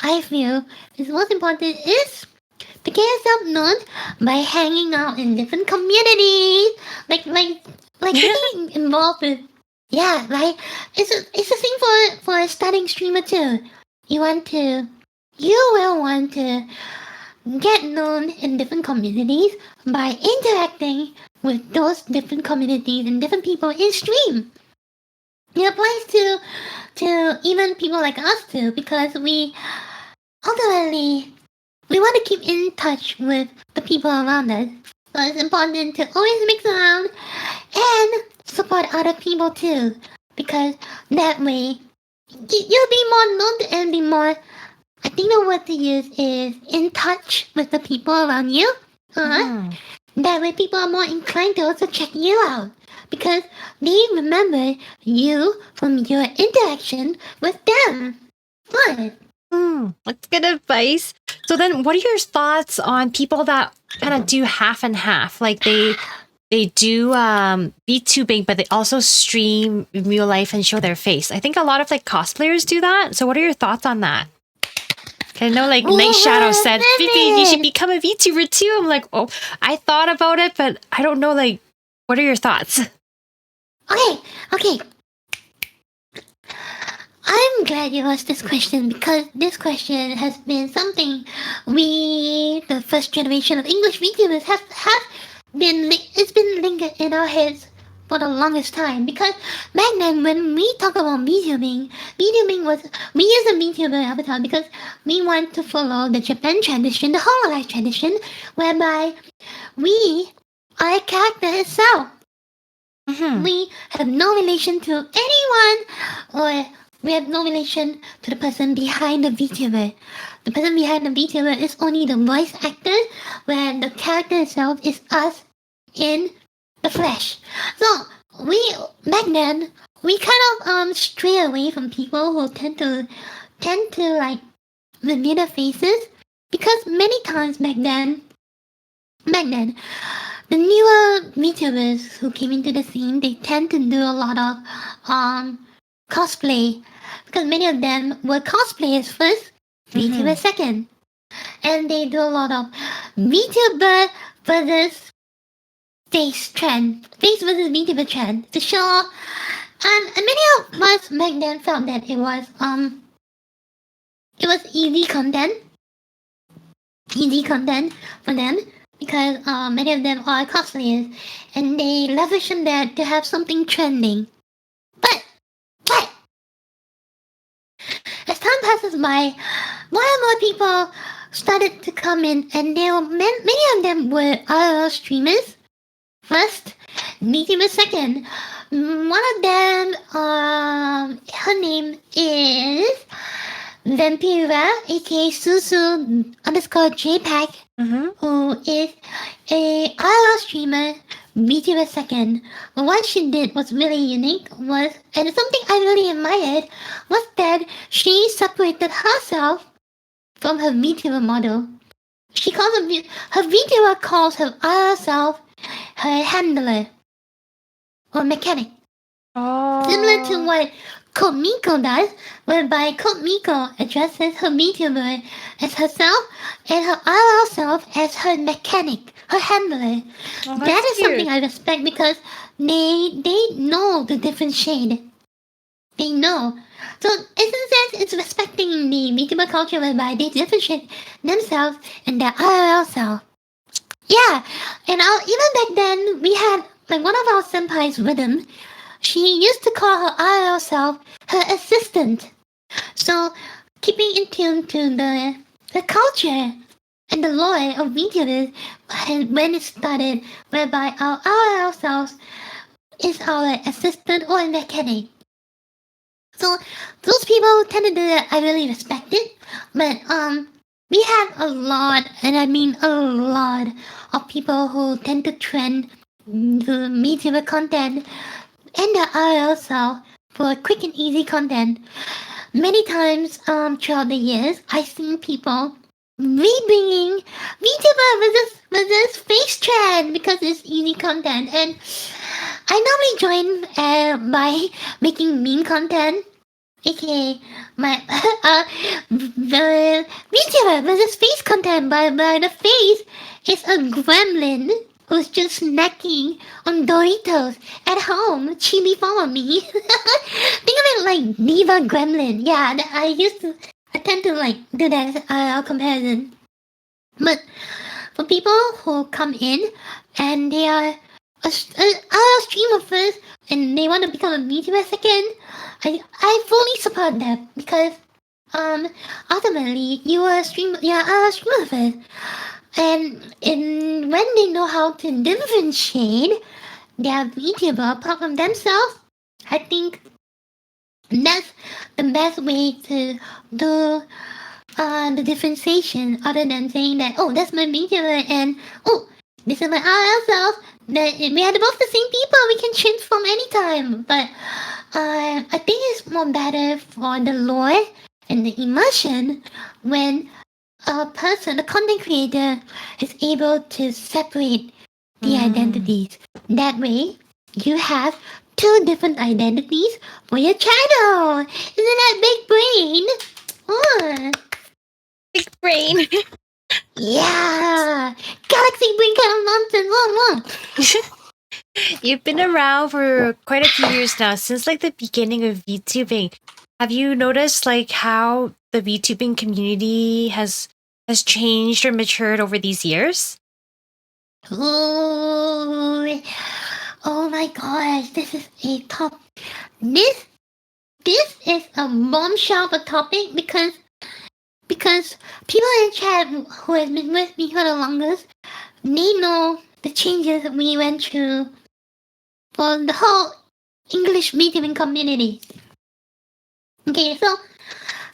I feel, is to get yourself known by hanging out in different communities, like getting involved with. Yeah, right. It's a thing for a starting streamer too. You will want to get known in different communities by interacting with those different communities and different people in stream. It applies to even people like us too, because we ultimately we want to keep in touch with the people around us. So it's important to always mix around and support other people too, because that way you'll be more known and be more. I think the word to use is in touch with the people around you. That way people are more inclined to also check you out, because they remember you from your interaction with them. What? That's good advice. So then, what are your thoughts on people that kind of do half and half? Like they do VTubing, but they also stream in real life and show their face. I think a lot of like cosplayers do that. So what are your thoughts on that? I know like Night Shadow said, Vivi, you should become a VTuber too. I'm like, oh, I thought about it, but I don't know, like, what are your thoughts? Okay. I'm glad you asked this question, because this question has been something we, the first generation of English VTubers, have been. It's been lingered in our heads for the longest time. Because back then, when we talk about VTubing was, we use a VTuber avatar because we want to follow the Japan tradition, the Hololive tradition, whereby we are a character itself. We have no relation to anyone, or we have no relation to the person behind the VTuber. The person behind the VTuber is only the voice actor, where the character itself is us in the flesh. So back then we kind of stray away from people who tend to like reveal their faces, because many times back then the newer VTubers who came into the scene, they tend to do a lot of cosplay, because many of them were cosplayers first, VTubers second, and they do a lot of VTuber versus face versus VTuber trend to show. And many of us back then felt that it was easy content for them, because many of them are cosplayers and they leverage on that to have something trending. But as time passes by, more and more people started to come in, and many of them were IRL streamers first, VTuber second. One of them, her name is Vampira, aka Susu _JPEG, who is a IRL streamer, VTuber second. But what she did was really unique, and something I really admired, was that she separated herself from her VTuber model. Her VTuber calls her IRL self her handler or mechanic. Similar to what Komiko does, whereby Komiko addresses her VTuber as herself and her IRL self as her mechanic, her handler. That is something I respect, because they know the different shade. They know. So in a sense, it's respecting the VTuber culture, whereby they differentiate themselves and their IRL self. Yeah, and even back then, we had like one of our senpais, Rhythm. She used to call her IRL self her assistant. So keeping in tune to the culture and the lore of VTubers, when it started, whereby our IRL selves is our assistant or mechanic. So those people who tend to do that, I really respect it. But we have a lot, and I mean a lot, of people who tend to trend the VTuber content and the IRL self for quick and easy content. Many times throughout the years, I've seen people rebringing VTuber versus face trend because it's easy content, and I normally join by making meme content aka my the VTuber versus face content by the face is a gremlin who's just snacking on Doritos at home. Chibi follow me. Think of it like Diva Gremlin. Yeah, I tend to like do that comparison. But for people who come in and they are a streamer first and they want to become a VTuber second, I fully support that because ultimately you are a streamer, yeah, a streamer first, and when they know how to differentiate their VTuber apart from themselves, I think that's the best way to do the differentiation other than saying that, oh, that's my VTuber and oh, this is my RL self. That we are both the same people. We can transform anytime. But I think it's more better for the lore and the immersion when a person, a content creator, is able to separate the identities. That way, you have two different identities for your channel. Isn't that big brain? Oh. Big brain. Yeah, galaxy brain kind of nonsense. You've been around for quite a few years now, since like the beginning of VTubing. Have you noticed like how the VTubing community has changed or matured over these years? Oh, oh my gosh, this is a top. This is a bombshell of a topic because people in chat who has been with me for the longest, they know the changes that we went through for the whole English VTubing community. Okay, so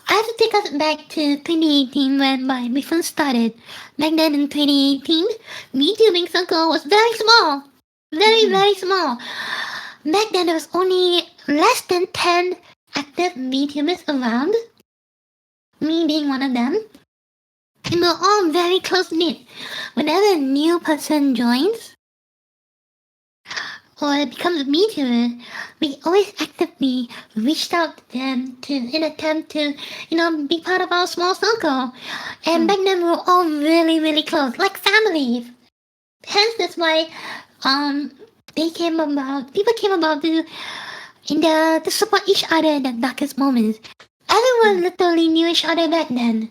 I have to take us back to 2018 when we first started. Back then in 2018, VTubing circle was very small. Very small. Back then there was only less than 10 active VTubers around. Me being one of them. And we're all very close knit. Whenever a new person joins or becomes a VTuber, we always actively reached out to them in attempt to, be part of our small circle. And back then we were all really close, like family. Hence that's why people came about to support each other in the darkest moments. Everyone literally knew each other back then.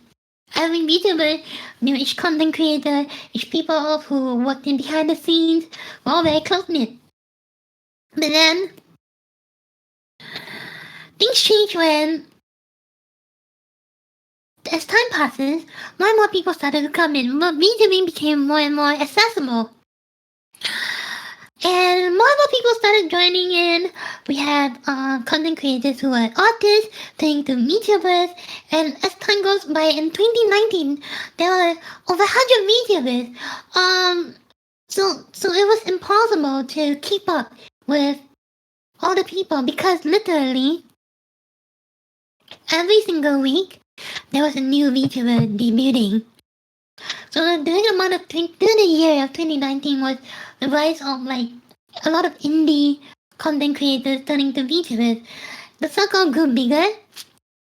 Every VTuber knew each content creator, each people who worked in behind the scenes, were all very close knit. But then things change when, as time passes, more and more people started to come in. VTubing became more and more accessible. And more people started joining in. We had content creators who were artists turning to VTubers, and as time goes by, in 2019, there were over 100 VTubers. So it was impossible to keep up with all the people because literally every single week there was a new VTuber debuting. So during the year of 2019 was the rise of like a lot of indie content creators turning to VTubers. The circle grew bigger,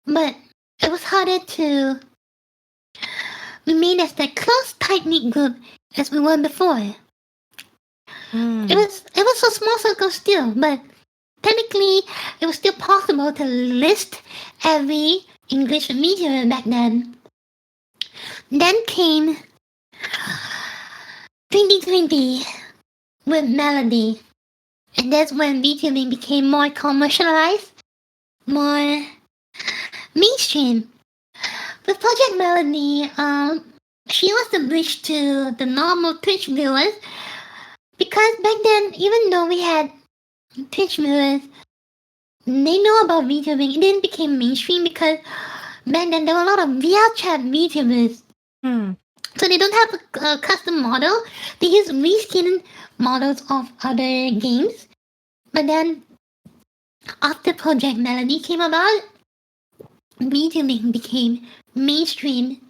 but it was harder to remain as that close, tight-knit group as we were before. It was a small circle still, but technically it was still possible to list every English VTuber back then. Then came 2020 with Melody, and that's when VTubing became more commercialized, more mainstream. With Project Melody, she was the bridge to the normal Twitch viewers, because back then, even though we had Twitch viewers, they know about VTubing. It didn't become mainstream because back then there were a lot of VR chat VTubers. So they don't have a custom model. They use reskin models of other games. But then, after Project Melody came about, VTubing became mainstream.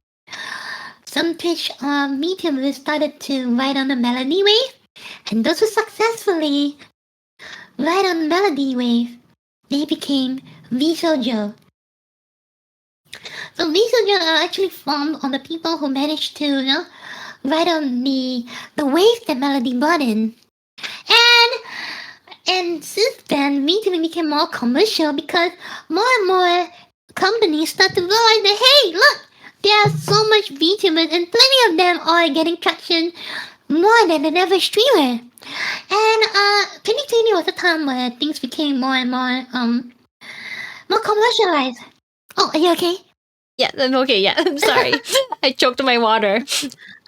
Some Twitch VTubers started to ride on the Melody wave, and those who successfully ride on the Melody wave, they became VSojo. So VSoja are actually formed on the people who managed to, write on the waves that Melody brought in. And since then, VTuber became more commercial because more and more companies start to realize that, hey, look, there are so much VTubers and plenty of them are getting traction more than an average streamer. And 2020 was a time where things became more and more commercialized. Oh, are you okay? Yeah, I'm okay. Yeah, I'm sorry. I choked on my water.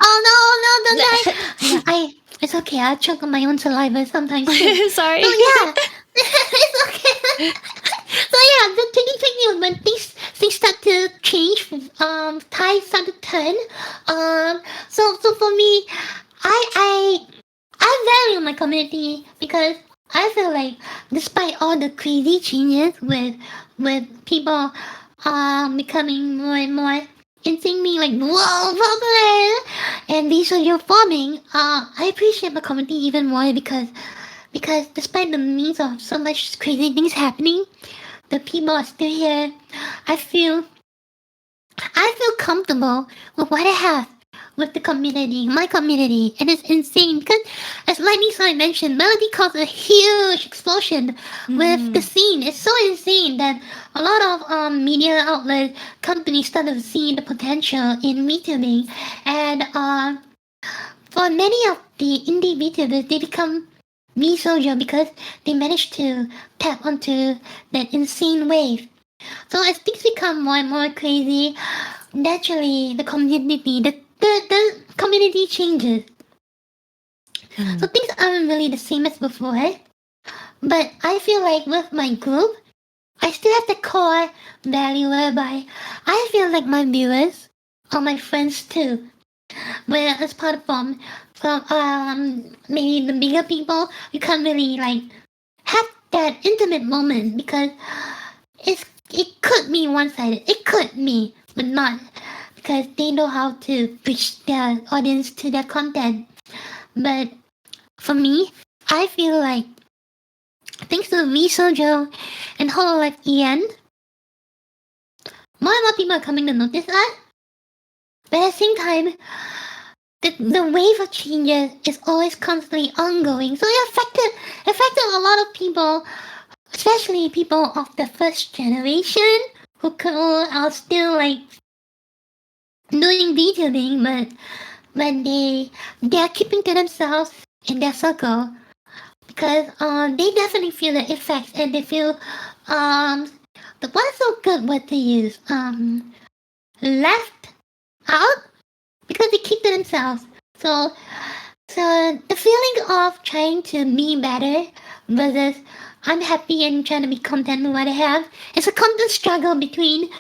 Oh no, don't it's okay. I choke on my own saliva sometimes too. Sorry. So yeah, it's okay. So yeah, the 2020 was when things start to change. Tides start to turn. So for me, I value my community because I feel like despite all the crazy changes with people becoming more and more insanely like whoa popular and visually forming, I appreciate my community even more because despite the means of so much crazy things happening, the people are still here. I feel comfortable with what I have with the community, my community, and it's insane because, as Lightning mentioned, Melody caused a huge explosion with the scene. It's so insane that a lot of media outlet companies started seeing the potential in VTubing, and for many of the indie VTubers, they become VSoja because they managed to tap onto that insane wave. So as things become more and more crazy, naturally the community changes. So things aren't really the same as before. But I feel like with my group, I still have the core value whereby I feel like my viewers are my friends too. Where as part from maybe the bigger people, you can't really like have that intimate moment because it could be one-sided. It could be, but not because they know how to reach their audience to their content. But for me, I feel like thanks to VSojo and Hololive EN, more and more people are coming to notice us. But at the same time, the wave of changes is always constantly ongoing. So it affected a lot of people, especially people of the first generation who are still like doing VTubing, but when they are keeping to themselves in their circle because they definitely feel the effects and they feel what's so good word to use left out because they keep to themselves. So the feeling of trying to be better versus I'm happy and trying to be content with what I have. It's a constant struggle between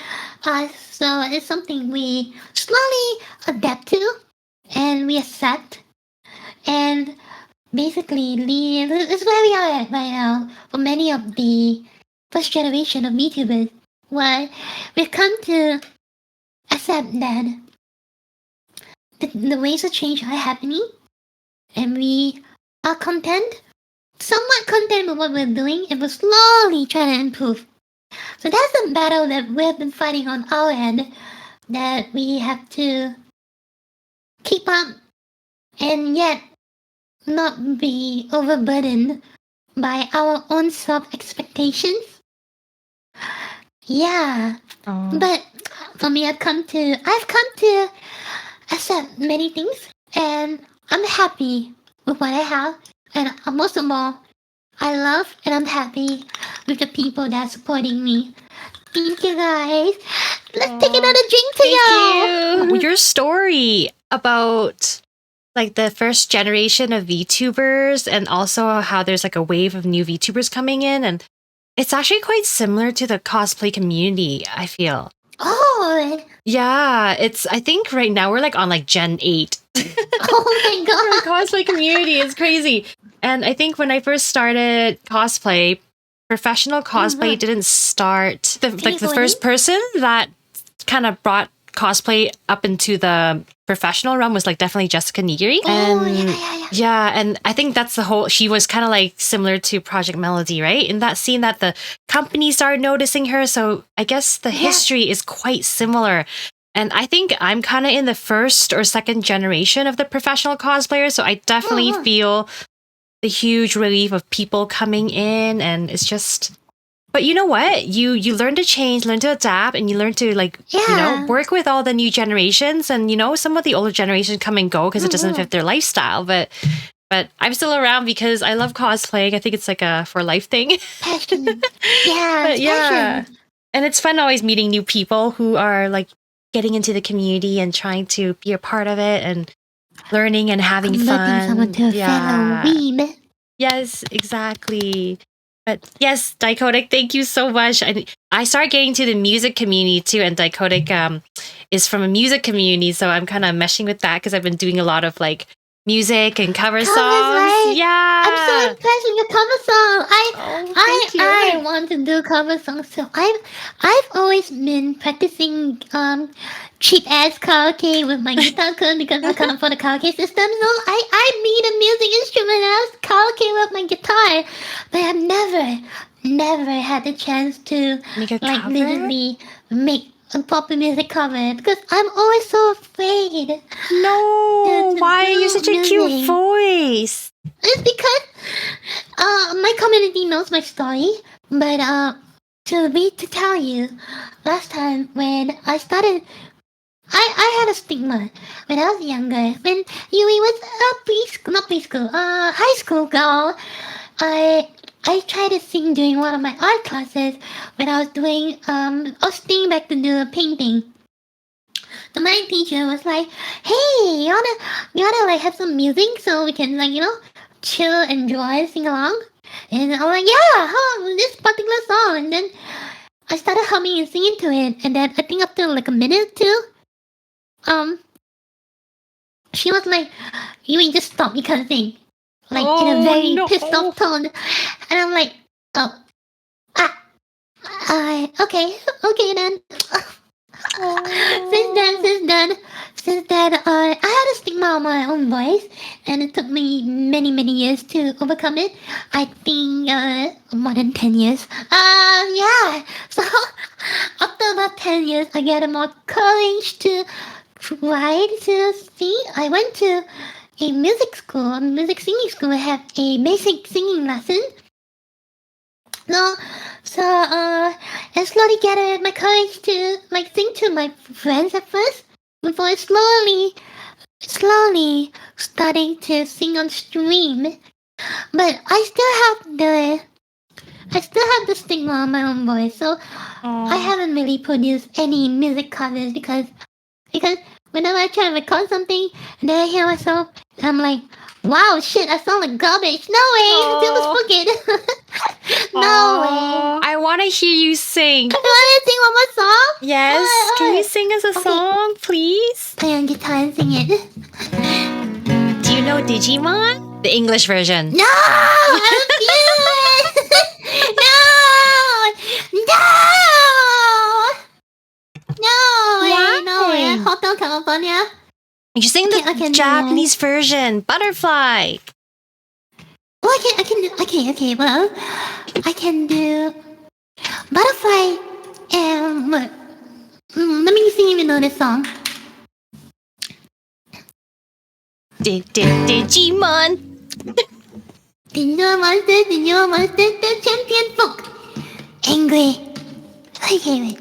us. So it's something we slowly adapt to and we accept. And basically, it's where we are at right now for many of the first generation of VTubers. Where we've come to accept that the ways of change are happening and we are somewhat content with what we're doing and we're slowly trying to improve. So that's the battle that we've been fighting on our end that we have to keep up and yet not be overburdened by our own self-expectations. Yeah. But for me I've come to accept many things and I'm happy with what I have and most of all I love and I'm happy with the people that are supporting me. Thank you guys. Let's take another drink to you. Your story about like the first generation of VTubers and also how there's like a wave of new VTubers coming in, and it's actually quite similar to the cosplay community, I feel. Oh. Yeah, I think right now we're like on like Gen 8. Oh my god. The cosplay community is crazy. And I think when I first started cosplay, professional cosplay didn't start. The first person that kind of brought cosplay up into the professional realm was like definitely Jessica Nigiri. And I think that's the whole, she was kind of like similar to Project Melody, right? In that scene that the company started noticing her. So I guess the history is quite similar. And I think I'm kind of in the first or second generation of the professional cosplayers. So I definitely feel the huge relief of people coming in, and it's just, but you know what? You learn to change, learn to adapt, and you learn to work with all the new generations. And some of the older generations come and go because it doesn't fit their lifestyle. But I'm still around because I love cosplaying. I think it's like a for life thing. Passion. Passion. And it's fun always meeting new people who are like getting into the community and trying to be a part of it and learning and having fun. Yes, exactly. But yes, Dichotic, thank you so much. I started getting to the music community too, and Dichotic is from a music community, so I'm kind of meshing with that because I've been doing a lot of like music and cover songs. Right? Yeah, I'm so impressed with your cover song. I want to do cover songs too. I've always been practicing cheap ass karaoke with my guitar because I can't afford a karaoke system. So I need a music instrument as karaoke with my guitar, but I've never had the chance to make a like cover? literally make a pop music cover because I'm always so afraid. No, why are you such a cute voice? It's because my community knows my story, but to tell you, last time when I started, I had a stigma when I was younger. When Yui was high school girl, I tried to sing during one of my art classes when I was staying back to do a painting. The my teacher was like, "Hey, you wanna like have some music so we can chill, enjoy, sing along?" And I'm like, "Yeah, this particular song." And then I started humming and singing to it, and then I think after like a minute or two, she was like, "You just stop, you can't sing." Like in a very pissed off tone, and I'm like, "Oh, okay then." Since then, I had a stigma on my own voice, and it took me many years to overcome it. I think more than 10 years. So after about 10 years, I get more courage to try to sing. I went to a music singing school. I have a basic singing lesson. So I slowly gathered my courage to like sing to my friends at first, before slowly starting to sing on stream. But I still have the stigma on my own voice, so I haven't really produced any music covers because whenever I try to record something and then I hear myself, I'm like, wow, shit, I sound like garbage. No way, Dylan's fucking. No way. I want to hear you sing. You want to sing one more song? Yes. Can you sing us a song, please? Play on guitar and sing it. Do you know Digimon? The English version. No! I refuse! No! Hotel California. You sing the Japanese version, Butterfly. Well, I can do Butterfly and what? Let me see if you know this song. Digimon. Digimon, the champion book. Angry. Okay, wait.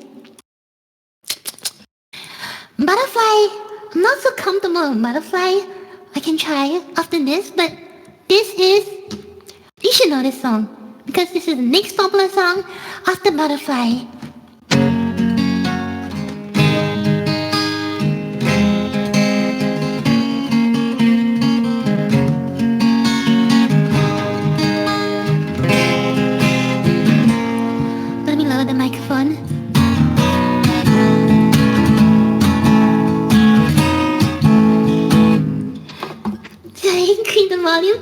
Butterfly. I'm not so comfortable with Butterfly. I can try after this, but you should know this song because this is the next popular song after Butterfly. Let me lower the microphone. Increase the volume.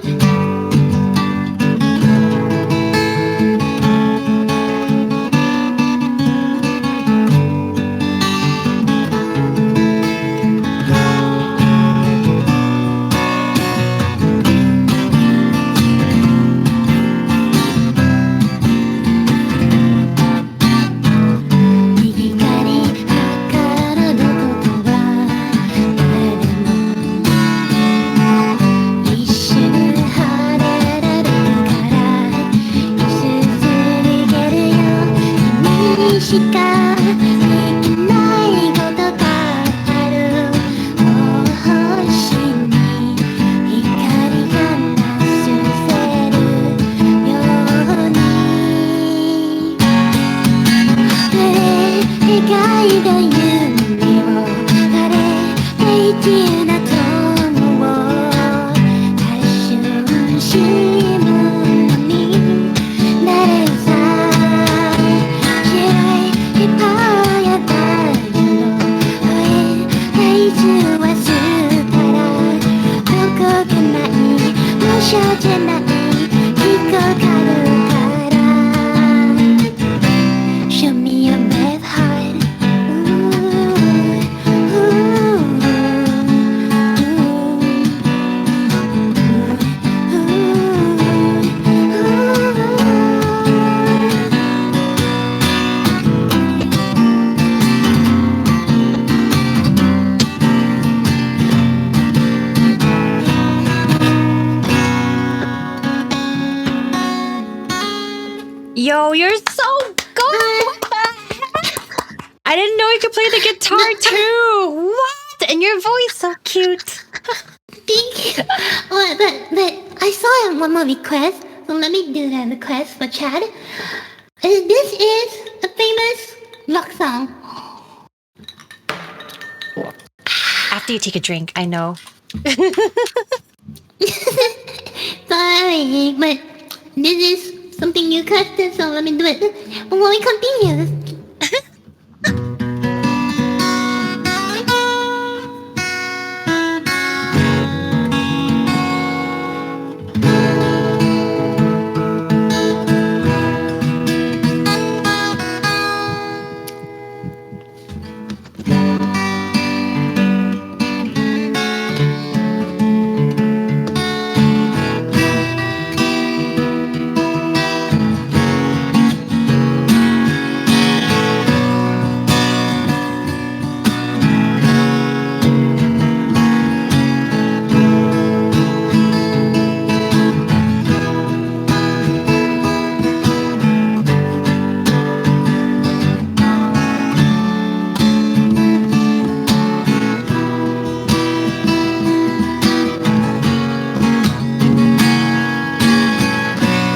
しかできないことがある星に光が照せるように描いた夢を晴れ平気な友を春新聞になれるさ白いペパーやバーの声大事はしたらどこかない無償じゃない引っかかるから Show me your best heart Yo, you're so good! What the heck? I didn't know you could play the guitar too! What? And your voice so cute. Thank you. But I saw one more request, so let me do that request for Chad. This is a famous rock song. After you take a drink, I know. Sorry, but this is something you requested, so let me do it. But when we continue,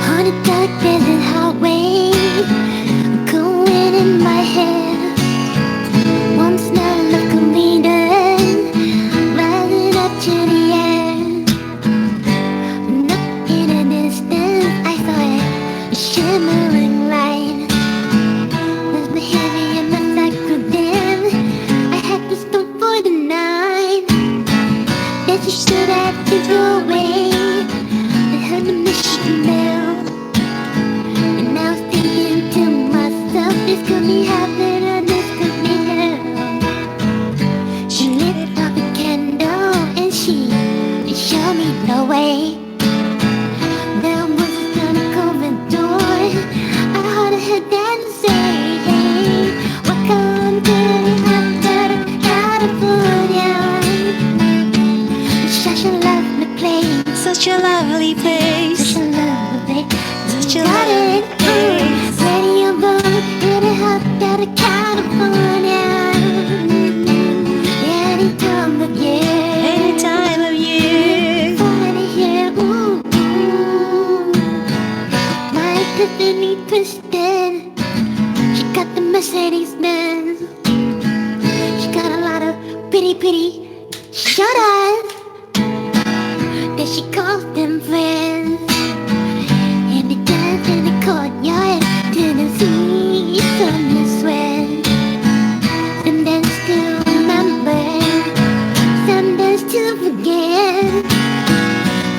on a dark desert highway, going in my head. One smell of comedian, rising up to the end. And up in the distance, I saw a shimmering light. With the heavy in my sack of them, I had to stop for the night. Then she stood at the doorway. I heard the mission bell, and I was thinking to myself, this could be heaven or this could be hell. She lit up a candle and she showed me the way. There was a sonic open door. I heard her dance say, hey, welcome to California. Such a lovely place. Such a lovely place. Such a lovely place. Such a Got lovely it. place. Radio boom, in a hot out of California. Any time of year. Any time of year. Funny here, ooh, ooh. My Tiffany twisted. She got the Mercedes Benz. She got a lot of pretty shut eyes. Then she calls them friends. And they dance in the courtyard to the sea from the sweat. Some dance to remember, some dance to forget.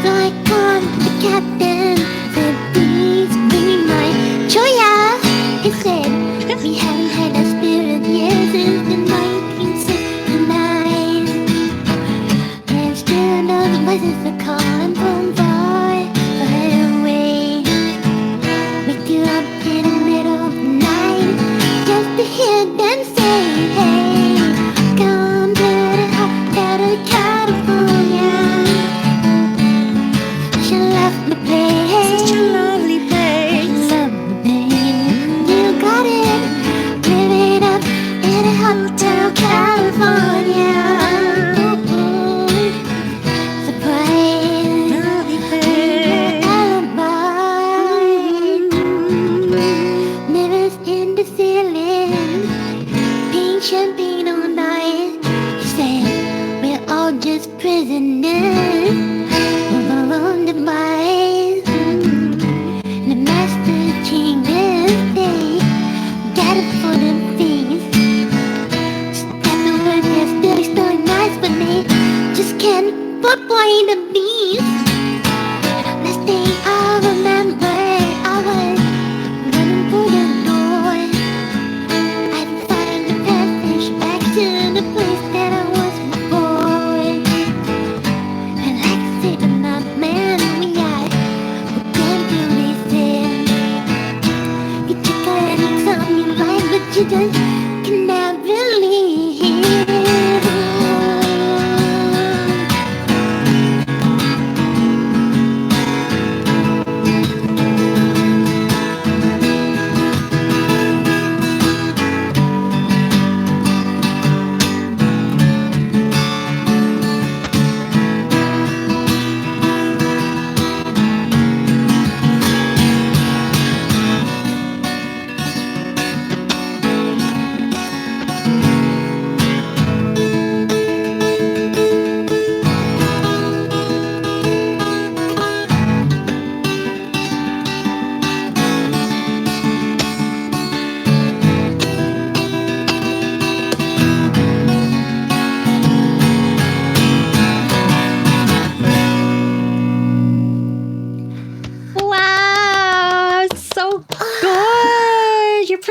So I called the captain, said please bring me my choya. He said we haven't had a spirit yet since the 1969. And still those voices are calling from far away. We do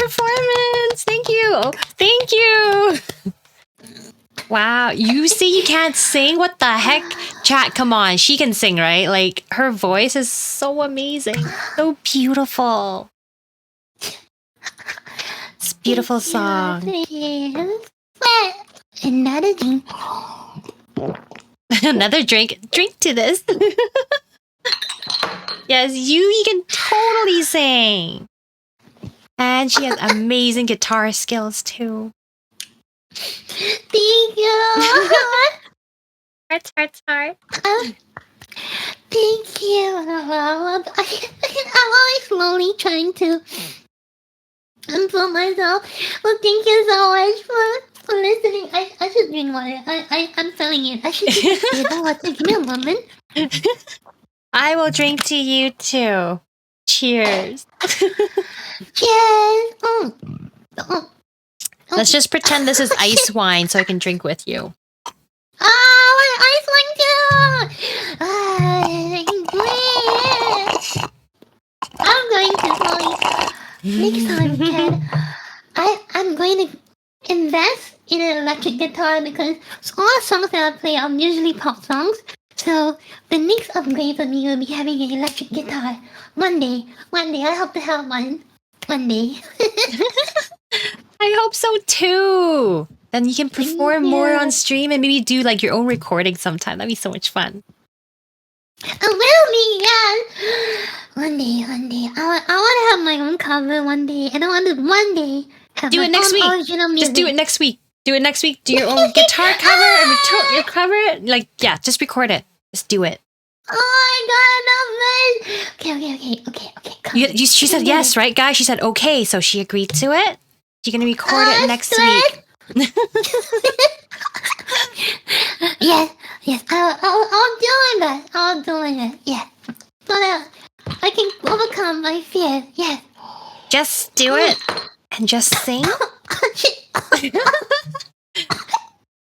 performance. Thank you. Oh, thank you. Wow. You say you can't sing? What the heck? Chat, come on. She can sing, right? Like, her voice is so amazing. So beautiful. It's a beautiful song. Another drink. Another drink. Drink to this. Yes, you can totally sing. And she has amazing guitar skills too. Thank you. Heart. Thank you. I'm always slowly trying to improve myself. Well, thank you so much for listening. I should drink water. I'm feeling it. I should drink water. Give me a moment. I will drink to you too. Cheers. Cheers. Let's just pretend this is ice wine so I can drink with you. Ice wine too. I'm going to slowly. Next time, Ken, I'm going to invest in an electric guitar because all the songs that I play are usually pop songs. So the next upgrade for me will be having an electric guitar. One day, I hope to have one. One day. I hope so too. Then you can perform more on stream and maybe do like your own recording sometime. That'd be so much fun. It will be, yes. One day. I want to have my own cover one day. And I want to one day have Do my it next own week. original music. Just do it next week. Do your own guitar cover and your cover. Like, yeah, just record it. Just do it. Oh my god, okay. Come. She said yes, right, guys? She said okay, so she agreed to it. You're gonna record it next week. Yes. I'll do my best. Yeah. So that I can overcome my fear. Yes. Just do it and just sing.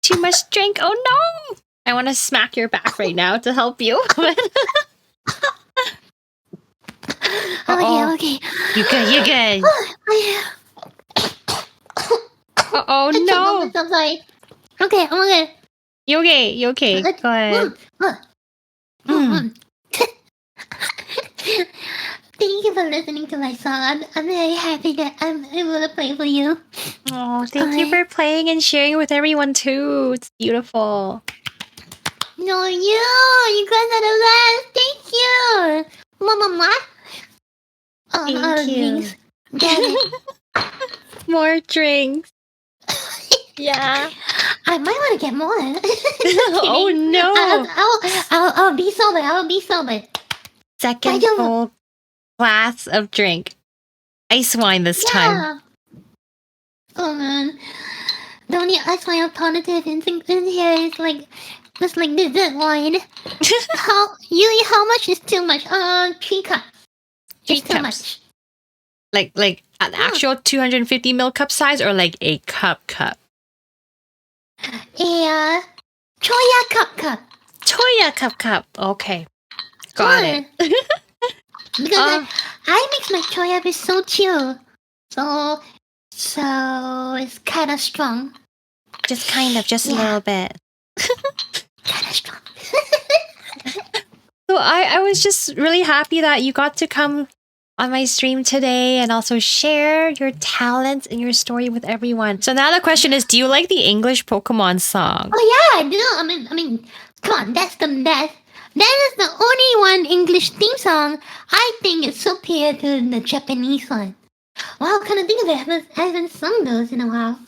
Too much drink. Oh no! I want to smack your back right now to help you. Okay. You good. Oh no! I'm sorry. Okay, I'm okay. You okay? Go ahead. Thank you for listening to my song. I'm very happy that I'm able to play for you. Oh, thank you for playing and sharing with everyone too. It's beautiful. No, you guys are the best. Thank you. Mama. Thank you. Drinks. More drinks. Yeah. I might want to get more. Oh no. I'll be sober. Second full glass of drink. Ice wine this time. Oh man. The only ice wine alternative in here is like just like dessert wine. How much is too much? 3 cups. 3 too much. Like an actual 250 ml cup size or like a cup? A Choya cup. Choya cup. Okay. Got it. Because I mix my choya with soju. So it's kind of strong. Just a little bit. Kind of strong. So I was just really happy that you got to come on my stream today and also share your talents and your story with everyone. So now the question is, do you like the English Pokemon song? Oh yeah, I do. I mean, come on, that's the best. That is the only one English theme song I think is superior to the Japanese one. Wow, kind of think of it. I haven't sung those in a while.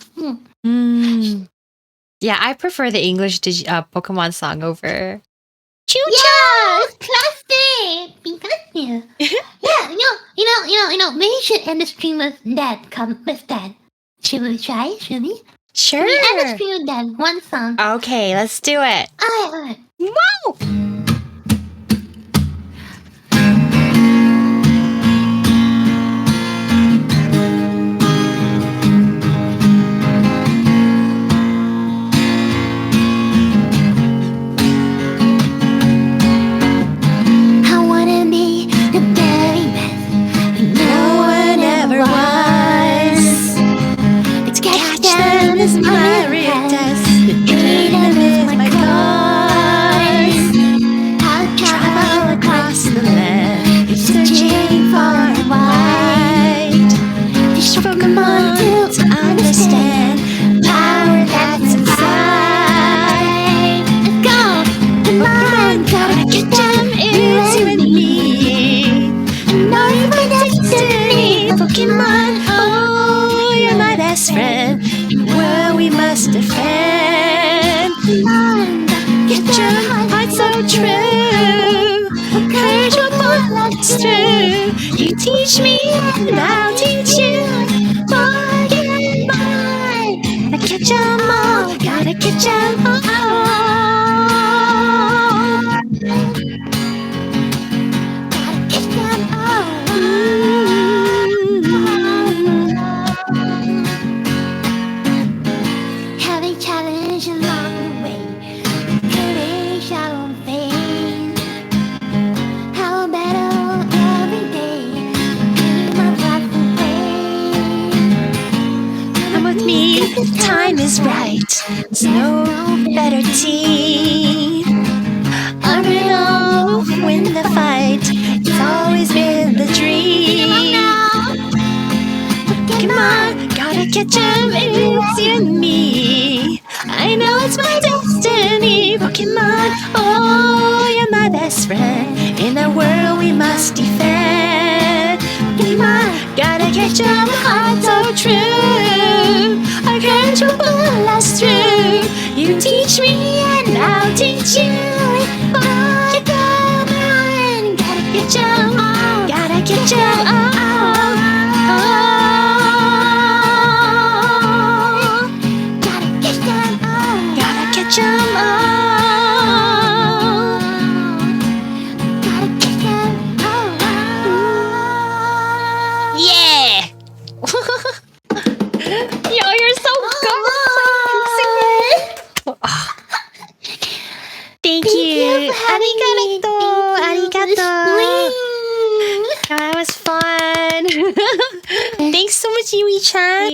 Yeah, I prefer the English Pokemon song over Choo-choo. Yeah, it's classic. Pikachu. Yeah, you know. Maybe we should end the stream with that. Should we try? Should we? Sure. We end the stream with that one song. Okay, let's do it. Alright. Wow. true. You teach me and I'll teach you. Pokemon, gotta catch 'em all, gotta catch 'em all. Having challenge along the way, courage shadow fade. How battle every day, keep my path away. Come with me, the time is right. There's no better team. Arm in arm, win the fight. It's always been the dream. Come on, gotta catch 'em, it's you and me. I know it's my destiny. Pokemon, oh, you're my best friend. In a world we must defend. Pokemon, gotta catch 'em, heart so true. I can't pull us through. You teach me and I'll teach you. Pokemon, gotta catch 'em all, gotta catch 'em all. Gotta catch 'em all. Yeah! Yo, you're so good. Thank you. Arigato. Arigato. That was fun. Thanks so much, Yui-chan.